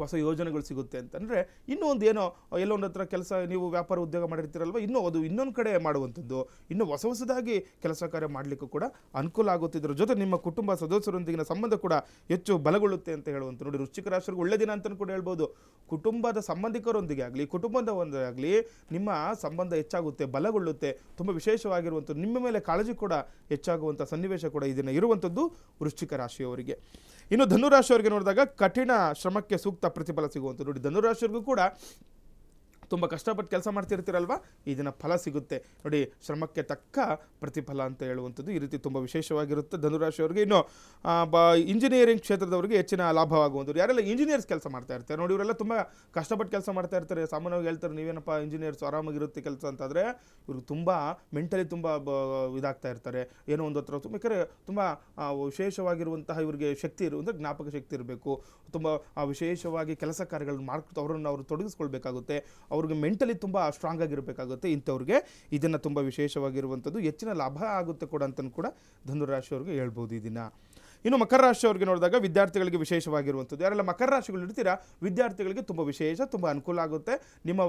ಹೊಸ ಯೋಜನೆಗಳು ಸಿಗುತ್ತೆ ಅಂತಂದರೆ ಇನ್ನೂ ಒಂದು ಏನೋ ಎಲ್ಲೋ ಒಂದು ಹತ್ರ ಕೆಲಸ ನೀವು ವ್ಯಾಪಾರ ಉದ್ಯೋಗ ಮಾಡಿರ್ತೀರಲ್ವ, ಇನ್ನೂ ಅದು ಇನ್ನೊಂದು ಕಡೆ ಮಾಡುವಂಥದ್ದು, ಇನ್ನೂ ಹೊಸದಾಗಿ ಕೆಲಸ ಕಾರ್ಯ ಮಾಡಲಿಕ್ಕೂ ಕೂಡ ಅನುಕೂಲ ಆಗುತ್ತೆ. ಇದರ ಜೊತೆ ನಿಮ್ಮ ಕುಟುಂಬ ಸದಸ್ಯರೊಂದಿಗಿನ ಸಂಬಂಧ ಕೂಡ ಹೆಚ್ಚು ಬಲಗೊಳ್ಳುತ್ತೆ ಅಂತ ಹೇಳುವಂಥ ನೋಡಿ. ವೃಶ್ಚಿಕ ರಾಶಿಯವರಿಗೆ ಒಳ್ಳೆ ದಿನ ಅಂತಲೂ ಕೂಡ ಹೇಳ್ಬೋದು. ಕುಟುಂಬದ ಸಂಬಂಧಿಕರೊಂದಿಗೆ ಆಗಲಿ ಕುಟುಂಬದ ಒಂದೇ ಆಗಲಿ ನಿಮ್ಮ ಸಂಬಂಧ ಹೆಚ್ಚಾಗುತ್ತೆ, ಬಲಗೊಳ್ಳುತ್ತೆ. ತುಂಬ ವಿಶೇಷವಾಗಿರುವಂಥದ್ದು, ನಿಮ್ಮ ಮೇಲೆ ಕಾಳಜಿ ಕೂಡ ಹೆಚ್ಚಾಗುವಂಥ ಸನ್ನಿವೇಶ ಕೂಡ ಈ ದಿನ ಇರುವಂಥದ್ದು ವೃಶ್ಚಿಕ ರಾಶಿಯವರಿಗೆ. ಇನ್ನು ಧನುರಾಶಿಯವರಿಗೆ ನೋಡಿದಾಗ ಕಠಿಣ ಶ್ರಮಕ್ಕೆ ಸೂಕ್ತ ಪ್ರತಿಫಲ ಸಿಗುವಂಥದ್ದು ನೋಡಿ. ಧನುರಾಶಿಯವರಿಗೂ ಕೂಡ ತುಂಬ ಕಷ್ಟಪಟ್ಟು ಕೆಲಸ ಮಾಡ್ತಿರ್ತೀರಲ್ವ, ಇದನ್ನು ಫಲ ಸಿಗುತ್ತೆ ನೋಡಿ. ಶ್ರಮಕ್ಕೆ ತಕ್ಕ ಪ್ರತಿಫಲ ಅಂತ ಹೇಳುವಂಥದ್ದು ಈ ರೀತಿ ತುಂಬ ವಿಶೇಷವಾಗಿರುತ್ತೆ ಧನುರಾಶಿಯವರಿಗೆ. ಇನ್ನು ಇಂಜಿನಿಯರಿಂಗ್ ಕ್ಷೇತ್ರದವರಿಗೆ ಹೆಚ್ಚಿನ ಲಾಭವಾಗುವಂಥದ್ದು. ಯಾರೆಲ್ಲ ಇಂಜಿನಿಯರ್ಸ್ ಕೆಲಸ ಮಾಡ್ತಾ ಇರ್ತಾರೆ ನೋಡಿ, ಇವರೆಲ್ಲ ತುಂಬ ಕಷ್ಟಪಟ್ಟು ಕೆಲಸ ಮಾಡ್ತಾ ಇರ್ತಾರೆ. ಸಾಮಾನ್ಯವಾಗಿ ಹೇಳ್ತಾರೆ ನೀವೇನಪ್ಪ ಇಂಜಿನಿಯರ್ಸ್ ಆರಾಮಾಗಿರುತ್ತೆ ಕೆಲಸ ಅಂತಂದರೆ, ಇವ್ರಿಗೆ ತುಂಬ ಮೆಂಟಲಿ ತುಂಬ ಇದಾಗ್ತಾ ಇರ್ತಾರೆ. ಏನೋ ಒಂದು ಹತ್ರ ತುಂಬ ವಿಶೇಷವಾಗಿರುವಂತಹ ಇವರಿಗೆ ಶಕ್ತಿ ಇರುವಂಥ ಜ್ಞಾಪಕ ಶಕ್ತಿ ಇರಬೇಕು. ತುಂಬ ವಿಶೇಷವಾಗಿ ಕೆಲಸ ಕಾರ್ಯಗಳನ್ನು ಮಾಡ್ಕೊಂಡು ಅವರನ್ನು ಅವರು ತೊಡಗಿಸ್ಕೊಳ್ಬೇಕಾಗುತ್ತೆ. ಅವ್ರಿಗೆ ಮೆಂಟಲಿ ತುಂಬ ಸ್ಟ್ರಾಂಗ್ ಆಗಿರಬೇಕಾಗುತ್ತೆ. ಇಂಥವ್ರಿಗೆ ಇದನ್ನು ತುಂಬ ವಿಶೇಷವಾಗಿರುವಂಥದ್ದು ಹೆಚ್ಚಿನ ಲಾಭ ಆಗುತ್ತೆ ಕೂಡ ಅಂತಲೂ ಕೂಡ ಧನುರಾಶಿಯವ್ರಿಗೆ ಹೇಳ್ಬೋದು ಈ ದಿನ. ಇನ್ನು ಮಕರ ರಾಶಿಯವರಿಗೆ ನೋಡಿದಾಗ ವಿದ್ಯಾರ್ಥಿಗಳಿಗೆ ವಿಶೇಷವಾಗಿರುವಂಥದ್ದು. ಯಾರೆಲ್ಲ ಮಕರ ರಾಶಿಗಳು ಇರ್ತೀರಾ ವಿದ್ಯಾರ್ಥಿಗಳಿಗೆ ತುಂಬ ವಿಶೇಷ, ತುಂಬ ಅನುಕೂಲ ಆಗುತ್ತೆ. ನಿಮ್ಮ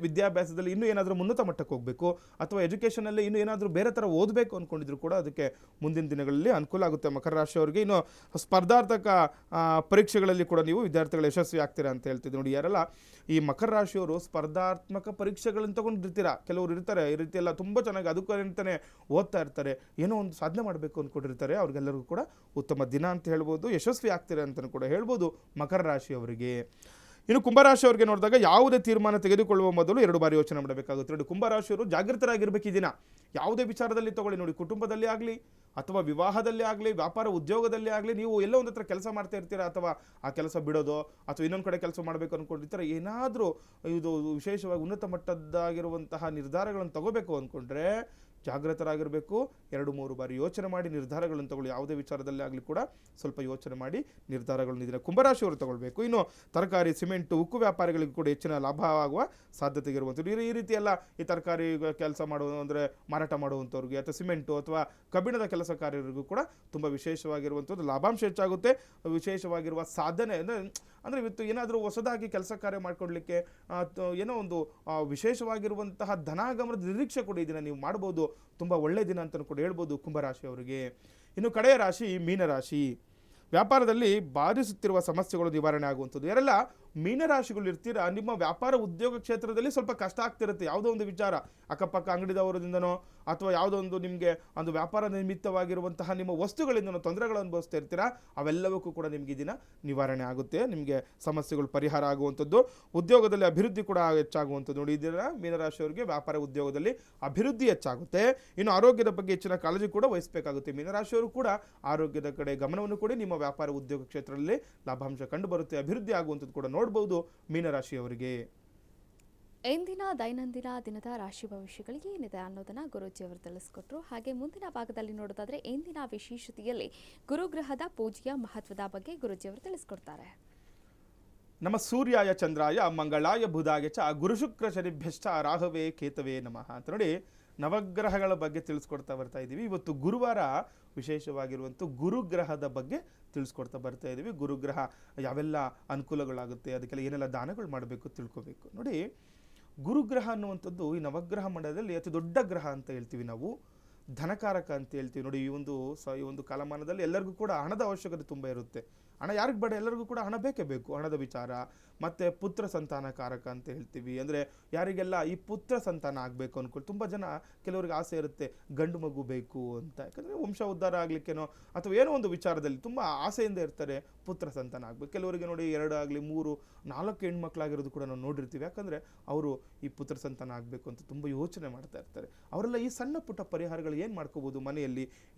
ವಿದ್ಯಾಭ್ಯಾಸದಲ್ಲಿ ಇನ್ನೂ ಏನಾದರೂ ಉನ್ನತ ಮಟ್ಟಕ್ಕೆ ಹೋಗಬೇಕು ಅಥವಾ ಎಜುಕೇಷನಲ್ಲಿ ಇನ್ನೂ ಏನಾದರೂ ಬೇರೆ ಥರ ಓದಬೇಕು ಅಂದ್ಕೊಂಡಿದ್ರು ಕೂಡ ಅದಕ್ಕೆ ಮುಂದಿನ ದಿನಗಳಲ್ಲಿ ಅನುಕೂಲ ಆಗುತ್ತೆ ಮಕರ ರಾಶಿಯವರಿಗೆ. ಇನ್ನು ಸ್ಪರ್ಧಾತ್ಮಕ ಪರೀಕ್ಷೆಗಳಲ್ಲಿ ಕೂಡ ನೀವು ವಿದ್ಯಾರ್ಥಿಗಳು ಯಶಸ್ವಿ ಆಗ್ತೀರಾ ಅಂತ ಹೇಳ್ತಿದ್ದೆ ನೋಡಿ. ಯಾರೆಲ್ಲ ಈ ಮಕರ ರಾಶಿಯವರು ಸ್ಪರ್ಧಾತ್ಮಕ ಪರೀಕ್ಷೆಗಳನ್ನು ತೊಗೊಂಡಿರ್ತೀರಾ, ಕೆಲವರು ಇರ್ತಾರೆ ಈ ರೀತಿ ಎಲ್ಲ ತುಂಬ ಚೆನ್ನಾಗಿ ಅದಕ್ಕೂ ಅಂತಲೇ ಓದ್ತಾ ಇರ್ತಾರೆ, ಏನೋ ಒಂದು ಸಾಧನೆ ಮಾಡಬೇಕು ಅಂದ್ಕೊಂಡಿರ್ತಾರೆ. ಅವ್ರಿಗೆಲ್ಲರಿಗೂ ಕೂಡ ಉತ್ತಮ ದಿನ ಅಂತ ಹೇಳ್ಬೋದು, ಯಶಸ್ವಿ ಆಗ್ತೀರಾ ಅಂತಲೂ ಕೂಡ ಹೇಳ್ಬೋದು ಮಕರ ರಾಶಿಯವರಿಗೆ. ಇನ್ನು ಕುಂಭರಾಶಿಯವರಿಗೆ ನೋಡಿದಾಗ ಯಾವುದೇ ತೀರ್ಮಾನ ತೆಗೆದುಕೊಳ್ಳುವ ಮೊದಲು 2 ಬಾರಿ ಯೋಚನೆ ಮಾಡಬೇಕಾಗುತ್ತೆ ನೋಡಿ. ಕುಂಭರಾಶಿಯವರು ಜಾಗೃತರಾಗಿರ್ಬೇಕು ಈ ದಿನ. ಯಾವುದೇ ವಿಚಾರದಲ್ಲಿ ತಗೊಳ್ಳಿ ನೋಡಿ, ಕುಟುಂಬದಲ್ಲಿ ಆಗಲಿ ಅಥವಾ ವಿವಾಹದಲ್ಲಿ ಆಗಲಿ ವ್ಯಾಪಾರ ಉದ್ಯೋಗದಲ್ಲಿ ಆಗಲಿ, ನೀವು ಎಲ್ಲೋ ಒಂದು ಹತ್ರ ಕೆಲಸ ಮಾಡ್ತಾ ಇರ್ತೀರಾ ಅಥವಾ ಆ ಕೆಲಸ ಬಿಡೋದು ಅಥವಾ ಇನ್ನೊಂದು ಕಡೆ ಕೆಲಸ ಮಾಡಬೇಕು ಅಂದ್ಕೊಂಡಿರ್ತಾರೆ, ಏನಾದರೂ ಇದು ವಿಶೇಷವಾಗಿ ಉನ್ನತ ಮಟ್ಟದ್ದಾಗಿರುವಂತಹ ನಿರ್ಧಾರಗಳನ್ನು ತಗೋಬೇಕು ಅಂದ್ಕೊಂಡ್ರೆ ಜಾಗೃತರಾಗಿರಬೇಕು. 2-3 ಬಾರಿ ಯೋಚನೆ ಮಾಡಿ ನಿರ್ಧಾರಗಳನ್ನು ತಗೊಳ್ಳಿ. ಯಾವುದೇ ವಿಚಾರದಲ್ಲಿ ಆಗಲಿ ಕೂಡ ಸ್ವಲ್ಪ ಯೋಚನೆ ಮಾಡಿ ನಿರ್ಧಾರಗಳನ್ನು ಇದನ್ನು ಕುಂಭರಾಶಿಯವರು ತಗೊಳ್ಬೇಕು. ಇನ್ನು ತರಕಾರಿ, ಸಿಮೆಂಟು, ಉಕ್ಕು ವ್ಯಾಪಾರಿಗಳಿಗೂ ಕೂಡ ಹೆಚ್ಚಿನ ಲಾಭ ಆಗುವ ಸಾಧ್ಯತೆ ಇರುವಂಥದ್ದು. ಈ ರೀತಿ ಎಲ್ಲ ಈ ತರಕಾರಿ ಕೆಲಸ ಮಾಡುವ ಅಂದರೆ ಮಾರಾಟ ಮಾಡುವಂಥವ್ರಿಗೆ ಅಥವಾ ಸಿಮೆಂಟು ಅಥವಾ ಕಬ್ಬಿಣದ ಕೆಲಸ ಕಾರ್ಯರಿಗೂ ಕೂಡ ತುಂಬ ವಿಶೇಷವಾಗಿರುವಂಥದ್ದು ಲಾಭಾಂಶ ಹೆಚ್ಚಾಗುತ್ತೆ. ವಿಶೇಷವಾಗಿರುವ ಸಾಧನೆ ಅಂದರೆ ಇವತ್ತು ಏನಾದರೂ ಹೊಸದಾಗಿ ಕೆಲಸ ಕಾರ್ಯ ಮಾಡಿಕೊಡ್ಲಿಕ್ಕೆ ಏನೋ ಒಂದು ವಿಶೇಷವಾಗಿರುವಂತಹ ಧನಾಗಮನದ ನಿರೀಕ್ಷೆ ಕೂಡ ಇದನ್ನು ನೀವು ಮಾಡ್ಬೋದು. ತುಂಬ ಒಳ್ಳೆಯ ದಿನ ಅಂತಲೂ ಕೂಡ ಹೇಳ್ಬೋದು ಕುಂಭರಾಶಿಯವರಿಗೆ. ಇನ್ನು ಕಡೆಯ ರಾಶಿ ಮೀನರಾಶಿ. ವ್ಯಾಪಾರದಲ್ಲಿ ಬಾಧಿಸುತ್ತಿರುವ ಸಮಸ್ಯೆಗಳು ನಿವಾರಣೆ ಆಗುವಂಥದ್ದು. ಯಾರೆಲ್ಲ ಮೀನರಾಶಿಗಳು ಇರ್ತೀರಾ ನಿಮ್ಮ ವ್ಯಾಪಾರ ಉದ್ಯೋಗ ಕ್ಷೇತ್ರದಲ್ಲಿ ಸ್ವಲ್ಪ ಕಷ್ಟ ಆಗ್ತಿರುತ್ತೆ. ಯಾವುದೋ ಒಂದು ವಿಚಾರ ಅಕ್ಕಪಕ್ಕ ಅಂಗಡಿದವರದಿಂದನೋ ಅಥವಾ ಯಾವುದೋ ಒಂದು ನಿಮಗೆ ಒಂದು ವ್ಯಾಪಾರ ನಿಮಿತ್ತವಾಗಿರುವಂತಹ ನಿಮ್ಮ ವಸ್ತುಗಳಿಂದನೋ ತೊಂದರೆಗಳು ಅನುಭವಿಸ್ತಾ ಇರ್ತೀರಾ, ಅವೆಲ್ಲವಕ್ಕೂ ಕೂಡ ನಿಮಗೆ ದಿನ ನಿವಾರಣೆ ಆಗುತ್ತೆ. ನಿಮಗೆ ಸಮಸ್ಯೆಗಳು ಪರಿಹಾರ ಆಗುವಂಥದ್ದು. ಉದ್ಯೋಗದಲ್ಲಿ ಅಭಿವೃದ್ಧಿ ಕೂಡ ಹೆಚ್ಚಾಗುವಂಥದ್ದು ನೋಡಿ. ಇದರ ಮೀನರಾಶಿಯವರಿಗೆ ವ್ಯಾಪಾರ ಉದ್ಯೋಗದಲ್ಲಿ ಅಭಿವೃದ್ಧಿ ಹೆಚ್ಚಾಗುತ್ತೆ. ಇನ್ನು ಆರೋಗ್ಯದ ಬಗ್ಗೆ ಹೆಚ್ಚಿನ ಕಾಳಜಿ ಕೂಡ ವಹಿಸಬೇಕಾಗುತ್ತೆ. ಮೀನರಾಶಿಯವರು ಕೂಡ ಆರೋಗ್ಯದ ಕಡೆ ಗಮನವನ್ನು ಕೊಡಿ. ನಿಮ್ಮ ವ್ಯಾಪಾರ ಉದ್ಯೋಗ ಕ್ಷೇತ್ರದಲ್ಲಿ ಲಾಭಾಂಶ ಕಂಡು ಬರುತ್ತೆ, ಅಭಿವೃದ್ಧಿ ಆಗುವಂಥದ್ದು ಕೂಡ ನೋಡ್ಬೋದು ಮೀನರಾಶಿಯವರಿಗೆ. ಇಂದಿನ ದೈನಂದಿನ ದಿನದ ರಾಶಿ ಭವಿಷ್ಯಗಳಿಗೆ ಏನಿದೆ ಅನ್ನೋದನ್ನ ಗುರೂಜಿಯವರು ತಿಳಿಸ್ಕೊಟ್ರು. ಹಾಗೆ ಮುಂದಿನ ಭಾಗದಲ್ಲಿ ನೋಡೋದಾದ್ರೆ ಇಂದಿನ ವಿಶೇಷತೆಯಲ್ಲಿ ಗುರುಗ್ರಹದ ಪೂಜೆಯ ಮಹತ್ವದ ಬಗ್ಗೆ ಗುರೂಜಿಯವರು ತಿಳಿಸ್ಕೊಡ್ತಾರೆ. ನಮ್ಮ ಸೂರ್ಯಾಯ ಚಂದ್ರಾಯ ಮಂಗಳಾಯ ಬುಧಾಯ ಚ ಗುರುಶುಕ್ರ ಶನಿಭ್ಯಶ್ಚ ರಾಹವೇ ಕೇತವೇ ನಮಃ ಅಂತ ನೋಡಿ ನವಗ್ರಹಗಳ ಬಗ್ಗೆ ತಿಳಿಸ್ಕೊಡ್ತಾ ಬರ್ತಾ ಇದ್ದೀವಿ. ಇವತ್ತು ಗುರುವಾರ ವಿಶೇಷವಾಗಿರುವಂಥ ಗುರುಗ್ರಹದ ಬಗ್ಗೆ ತಿಳಿಸ್ಕೊಡ್ತಾ ಬರ್ತಾ ಇದ್ದೀವಿ. ಗುರುಗ್ರಹ ಯಾವೆಲ್ಲ ಅನುಕೂಲಗಳಾಗುತ್ತೆ, ಅದಕ್ಕೆಲ್ಲ ಏನೆಲ್ಲ ದಾನಗಳು ಮಾಡಬೇಕು ತಿಳ್ಕೊಬೇಕು ನೋಡಿ. ಗುರುಗ್ರಹ ಅನ್ನುವಂಥದ್ದು ಈ ನವಗ್ರಹ ಮಂಡಲದಲ್ಲಿ ಅತಿ ದೊಡ್ಡ ಗ್ರಹ ಅಂತ ಹೇಳ್ತೀವಿ ನಾವು, ಧನಕಾರಕ ಅಂತ ಹೇಳ್ತೀವಿ ನೋಡಿ. ಈ ಒಂದು ಕಾಲಮಾನದಲ್ಲಿ ಎಲ್ಲರಿಗೂ ಕೂಡ ಹಣದ ಅವಶ್ಯಕತೆ ತುಂಬ ಇರುತ್ತೆ. ಹಣ ಯಾರಿಗೆ ಬೇಡ, ಎಲ್ಲರಿಗೂ ಕೂಡ ಹಣ ಬೇಕೇ ಬೇಕು. ಹಣದ ವಿಚಾರ ಮತ್ತು ಪುತ್ರ ಸಂತಾನಕಾರಕ ಅಂತ ಹೇಳ್ತೀವಿ. ಅಂದರೆ ಯಾರಿಗೆಲ್ಲ ಈ ಪುತ್ರ ಸಂತಾನ ಆಗಬೇಕು ಅಂದ್ಕೊಂಡು ತುಂಬ ಜನ ಕೆಲವರಿಗೆ ಆಸೆ ಇರುತ್ತೆ ಗಂಡು ಮಗು ಬೇಕು ಅಂತ. ಯಾಕಂದರೆ ವಂಶ ಉದ್ಧಾರ ಆಗಲಿಕ್ಕೇನೋ ಅಥವಾ ಏನೋ ಒಂದು ವಿಚಾರದಲ್ಲಿ ತುಂಬ ಆಸೆಯಿಂದ ಇರ್ತಾರೆ ಪುತ್ರ ಸಂತಾನ ಆಗಬೇಕು. ಕೆಲವರಿಗೆ ನೋಡಿ 2 ಆಗಲಿ 3, 4 ಹೆಣ್ಮಕ್ಳಾಗಿರೋದು ಕೂಡ ನಾವು ನೋಡಿರ್ತೀವಿ. ಯಾಕಂದರೆ ಅವರು ಈ ಪುತ್ರ ಸಂತಾನ ಆಗಬೇಕು ಅಂತ ತುಂಬ ಯೋಚನೆ ಮಾಡ್ತಾ ಇರ್ತಾರೆ. ಅವರೆಲ್ಲ ಈ ಸಣ್ಣ ಪುಟ್ಟ ಪರಿಹಾರಗಳು ಏನು ಮಾಡ್ಕೋಬೋದು, ಮನೆಯಲ್ಲಿ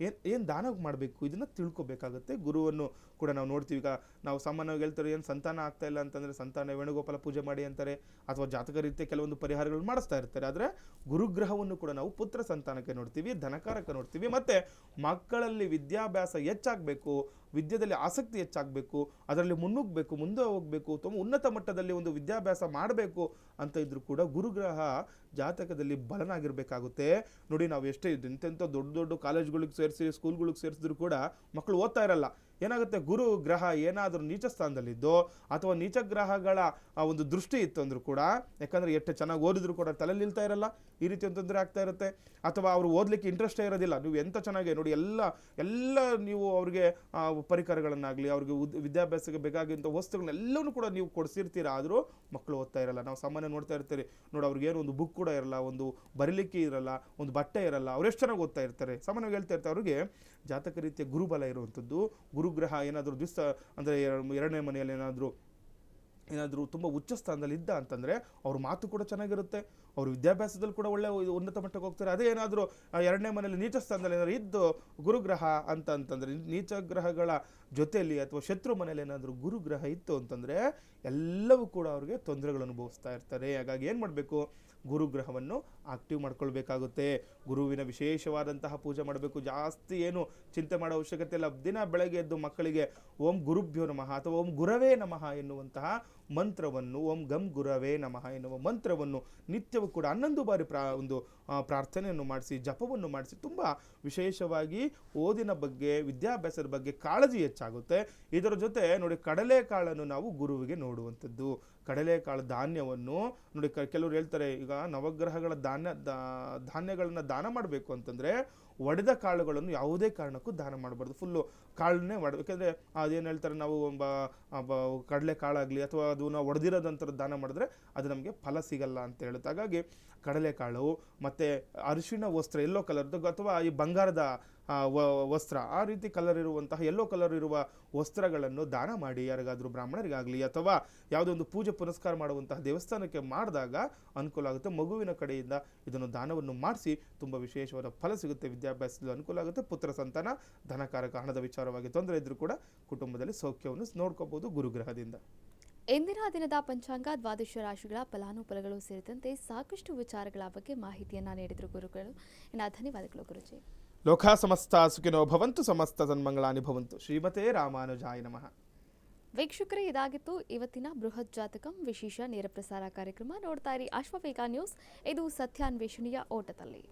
ಏನು ದಾನ ಮಾಡಬೇಕು ಇದನ್ನು ತಿಳ್ಕೊಬೇಕಾಗುತ್ತೆ. ಗುರುವನ್ನು ಕೂಡ ನಾವು ನೋಡ್ತೀವಿ. ಈಗ ನಾವು ಸಾಮಾನ್ಯವಾಗಿ ಹೇಳ್ತಾರೆ ಏನು ಸಂತಾನ ಆಗ್ತಾ ಇಲ್ಲ ಅಂತಂದರೆ ಸಂತಾನ ವೇಣುಗೋಪಾಲ ಪೂಜೆ ಮಾಡಿ ಅಂತಾರೆ, ಅಥವಾ ಜಾತಕ ರೀತಿಯ ಕೆಲವೊಂದು ಪರಿಹಾರಗಳು ಮಾಡಿಸ್ತಾ ಇರ್ತಾರೆ. ಆದರೆ ಗುರುಗ್ರಹವನ್ನು ಕೂಡ ನಾವು ಪುತ್ರ ಸಂತಾನಕ್ಕೆ ನೋಡ್ತೀವಿ, ಧನಕಾರಕ ನೋಡ್ತೀವಿ. ಮತ್ತು ಮಕ್ಕಳಲ್ಲಿ ವಿದ್ಯಾಭ್ಯಾಸ ಹೆಚ್ಚಾಗಬೇಕು, ವಿದ್ಯೆಯಲ್ಲಿ ಆಸಕ್ತಿ ಹೆಚ್ಚಾಗಬೇಕು, ಅದರಲ್ಲಿ ಮುನ್ನುಗ್ಗಬೇಕು, ಮುಂದೆ ಹೋಗಬೇಕು, ತುಂಬ ಉನ್ನತ ಮಟ್ಟದಲ್ಲಿ ಒಂದು ವಿದ್ಯಾಭ್ಯಾಸ ಮಾಡಬೇಕು ಅಂತ ಇದ್ರೂ ಕೂಡ ಗುರುಗ್ರಹ ಜಾತಕದಲ್ಲಿ ಬಲನಾಗಿರಬೇಕಾಗುತ್ತೆ ನೋಡಿ. ನಾವು ಎಷ್ಟೇ ಎಂತೆಂಥ ದೊಡ್ಡ ದೊಡ್ಡ ಕಾಲೇಜ್ಗಳಿಗೆ ಸೇರಿಸಿ ಸ್ಕೂಲ್ಗಳಿಗೆ ಸೇರಿಸಿದ್ರು ಕೂಡ ಮಕ್ಕಳು ಓದ್ತಾ ಇರಲ್ಲ. ಏನಾಗುತ್ತೆ, ಗುರು ಗ್ರಹ ಏನಾದರೂ ನೀಚ ಸ್ಥಾನದಲ್ಲಿದ್ದೋ ಅಥವಾ ನೀಚ ಗ್ರಹಗಳ ಒಂದು ದೃಷ್ಟಿ ಇತ್ತು ಅಂದ್ರೂ ಕೂಡ, ಯಾಕಂದ್ರೆ ಎಷ್ಟು ಚೆನ್ನಾಗಿ ಓದಿದ್ರು ಕೂಡ ತಲೆ ನಿಲ್ತಾ ಇರಲ್ಲ, ಈ ರೀತಿ ಒಂದು ತೊಂದರೆ ಆಗ್ತಾ ಇರುತ್ತೆ. ಅಥವಾ ಅವರು ಓದಲಿಕ್ಕೆ ಇಂಟ್ರೆಸ್ಟೇ ಇರೋದಿಲ್ಲ. ನೀವು ಎಂಥ ಚೆನ್ನಾಗಿ ನೋಡಿ ಎಲ್ಲ ನೀವು ಅವ್ರಿಗೆ ಪರಿಕರಗಳನ್ನಾಗಲಿ ಅವ್ರಿಗೆ ವಿದ್ಯಾಭ್ಯಾಸಕ್ಕೆ ಬೇಕಾಗಿದ್ದ ವಸ್ತುಗಳನ್ನೆಲ್ಲವೂ ಕೂಡ ನೀವು ಕೊಡಿಸಿರ್ತೀರ, ಆದರೂ ಮಕ್ಕಳು ಓದ್ತಾ ಇರಲ್ಲ. ನಾವು ಸಾಮಾನ್ಯ ನೋಡ್ತಾ ಇರ್ತೀರಿ ನೋಡಿ, ಅವ್ರಿಗೇನು ಒಂದು ಬುಕ್ ಕೂಡ ಇರಲ್ಲ, ಒಂದು ಬರೀಲಿಕ್ಕೆ ಇರಲ್ಲ, ಒಂದು ಬಟ್ಟೆ ಇರಲ್ಲ, ಅವ್ರು ಎಷ್ಟು ಚೆನ್ನಾಗಿ ಓದ್ತಾ ಇರ್ತಾರೆ. ಸಾಮಾನ್ಯವಾಗಿ ಹೇಳ್ತಾ ಇರ್ತಾರೆ, ಅವ್ರಿಗೆ ಜಾತಕ ರೀತಿಯ ಗುರುಬಲ ಇರುವಂಥದ್ದು, ಗುರುಗ್ರಹ ಏನಾದರೂ ದಿವಸ ಅಂದರೆ ಎರಡನೇ ಮನೆಯಲ್ಲಿ ಏನಾದರೂ ತುಂಬ ಉಚ್ಚ ಸ್ಥಾನದಲ್ಲಿ ಇದ್ದ ಅಂತಂದರೆ ಅವ್ರ ಮಾತು ಕೂಡ ಚೆನ್ನಾಗಿರುತ್ತೆ, ಅವರು ವಿದ್ಯಾಭ್ಯಾಸದಲ್ಲಿ ಕೂಡ ಒಳ್ಳೆ ಉನ್ನತ ಮಟ್ಟಕ್ಕೆ ಹೋಗ್ತಾರೆ. ಅದೇ ಏನಾದರೂ ಎರಡನೇ ಮನೆಯಲ್ಲಿ ನೀಚ ಸ್ಥಾನದಲ್ಲಿ ಏನಾದರೂ ಇದ್ದು ಗುರುಗ್ರಹ ಅಂತಂದರೆ, ನೀಚ ಗ್ರಹಗಳ ಜೊತೆಯಲ್ಲಿ ಅಥವಾ ಶತ್ರು ಮನೆಯಲ್ಲಿ ಏನಾದರೂ ಗುರುಗ್ರಹ ಇತ್ತು ಅಂತಂದರೆ ಎಲ್ಲವೂ ಕೂಡ ಅವ್ರಿಗೆ ತೊಂದರೆಗಳು ಅನುಭವಿಸ್ತಾ ಇರ್ತಾರೆ. ಹಾಗಾಗಿ ಏನು ಮಾಡಬೇಕು, ಗುರುಗ್ರಹವನ್ನು ಆಕ್ಟಿವ್ ಮಾಡ್ಕೊಳ್ಬೇಕಾಗುತ್ತೆ. ಗುರುವಿನ ವಿಶೇಷವಾದಂತಹ ಪೂಜೆ ಮಾಡಬೇಕು. ಜಾಸ್ತಿ ಏನು ಚಿಂತೆ ಮಾಡೋ ಅವಶ್ಯಕತೆ ಇಲ್ಲ. ದಿನ ಬೆಳಗ್ಗೆ ಎದ್ದು ಮಕ್ಕಳಿಗೆ ಓಂ ಗುರುಭ್ಯೋ ನಮಃ ಅಥವಾ ಓಂ ಗುರವೇ ನಮಃ ಎನ್ನುವಂತಹ ಮಂತ್ರವನ್ನು, ಓಂ ಗಂ ಗುರವೇ ನಮಃ ಎನ್ನುವ ಮಂತ್ರವನ್ನು ನಿತ್ಯವೂ ಕೂಡ 11 ಬಾರಿ ಪ್ರಾರ್ಥನೆಯನ್ನು ಮಾಡಿಸಿ, ಜಪವನ್ನು ಮಾಡಿಸಿ, ತುಂಬ ವಿಶೇಷವಾಗಿ ಓದಿನ ಬಗ್ಗೆ, ವಿದ್ಯಾಭ್ಯಾಸದ ಬಗ್ಗೆ ಕಾಳಜಿ ಹೆಚ್ಚಾಗುತ್ತೆ. ಇದರ ಜೊತೆ ನೋಡಿ, ಕಡಲೆಕಾಳನ್ನು ನಾವು ಗುರುವಿಗೆ ನೋಡುವಂಥದ್ದು. ಕಡಲೆಕಾಳು ಧಾನ್ಯವನ್ನು ನೋಡಿ, ಕೆಲವರು ಹೇಳ್ತಾರೆ ಈಗ ನವಗ್ರಹಗಳ ಧಾನ್ಯಗಳನ್ನು ದಾನ ಮಾಡಬೇಕು ಅಂತಂದರೆ ಒಡೆದ ಕಾಳುಗಳನ್ನು ಯಾವುದೇ ಕಾರಣಕ್ಕೂ ದಾನ ಮಾಡಬಾರ್ದು. ಫುಲ್ಲು ಕಾಳನ್ನೇ ಮಾಡಬೇಕು. ಯಾಕೆಂದರೆ ಅದೇನು ಹೇಳ್ತಾರೆ, ನಾವು ಕಡಲೆ ಕಾಳಾಗಲಿ ಅಥವಾ ಅದು ನಾವು ಒಡೆದಿರೋದಂಥದ್ದು ದಾನ ಮಾಡಿದ್ರೆ ಅದು ನಮಗೆ ಫಲ ಸಿಗಲ್ಲ ಅಂತ ಹೇಳುತ್ತೆ. ಹಾಗಾಗಿ ಕಡಲೆಕಾಳು ಮತ್ತು ಅರಿಶಿಣ ವಸ್ತ್ರ ಯೆಲ್ಲೋ ಕಲರ್ದು ಅಥವಾ ಈ ಬಂಗಾರದ ವಸ್ತ್ರ, ಆ ರೀತಿ ಕಲರ್ ಇರುವಂತಹ ಯೆಲ್ಲೋ ಕಲರ್ ಇರುವ ವಸ್ತ್ರಗಳನ್ನು ದಾನ ಮಾಡಿ ಯಾರಿಗಾದರೂ ಬ್ರಾಹ್ಮಣರಿಗಾಗಲಿ ಅಥವಾ ಯಾವುದೋ ಒಂದು ಪೂಜೆ ಪುನಸ್ಕಾರ ಮಾಡುವಂತಹ ದೇವಸ್ಥಾನಕ್ಕೆ ಮಾಡಿದಾಗ ಅನುಕೂಲ ಆಗುತ್ತೆ. ಮಗುವಿನ ಕಡೆಯಿಂದ ಇದನ್ನು ದಾನವನ್ನು ಮಾಡಿಸಿ ತುಂಬ ವಿಶೇಷವಾದ ಫಲ ಸಿಗುತ್ತೆ. ವಿದ್ಯಾಭ್ಯಾಸದಲ್ಲಿ ಅನುಕೂಲ ಆಗುತ್ತೆ. ಪುತ್ರ ಸಂತಾನ, ಧನಕಾರಕ, ಹಣದ ವಿಚಾರವಾಗಿ ತೊಂದರೆ ಇದ್ದರೂ ಕೂಡ ಕುಟುಂಬದಲ್ಲಿ ಸೌಖ್ಯವನ್ನು ನೋಡ್ಕೋಬಹುದು ಗುರುಗ್ರಹದಿಂದ. ಇಂದಿನ ದಿನದ ಪಂಚಾಂಗ, ದ್ವಾದಶ ರಾಶಿಗಳ ಫಲಾನುಫಲಗಳು ಸೇರಿದಂತೆ ಸಾಕಷ್ಟು ವಿಚಾರಗಳ ಬಗ್ಗೆ ಮಾಹಿತಿಯನ್ನು ನೀಡಿದರು ಗುರುಗಳು. ಧನ್ಯವಾದಗಳು ಗುರುಜಿ. ಲೋಕ ಸಮಸ್ತ ಸುಖಿನೋ ಭವಂತು, ಸಮಸ್ತ ಸನ್ಮಂಗಳಾನಿ ಭವಂತು. ಶ್ರೀಮತೆ ರಾಮಾನುಜಾಯ ನಮಃ. ವೀಕ್ಷಕರೇ, ಇದಾಗಿತ್ತು ಇವತ್ತಿನ ಬೃಹತ್ ಜಾತಕಂ ವಿಶೇಷ ನೇರ ಪ್ರಸಾರ ಕಾರ್ಯಕ್ರಮ. ನೋಡ್ತಾ ಇರಿ ಅಶ್ವವೇಗ ನ್ಯೂಸ್. ಇದು ಸತ್ಯಾನ್ವೇಷಣೆಯ ಓಟದಲ್ಲಿ.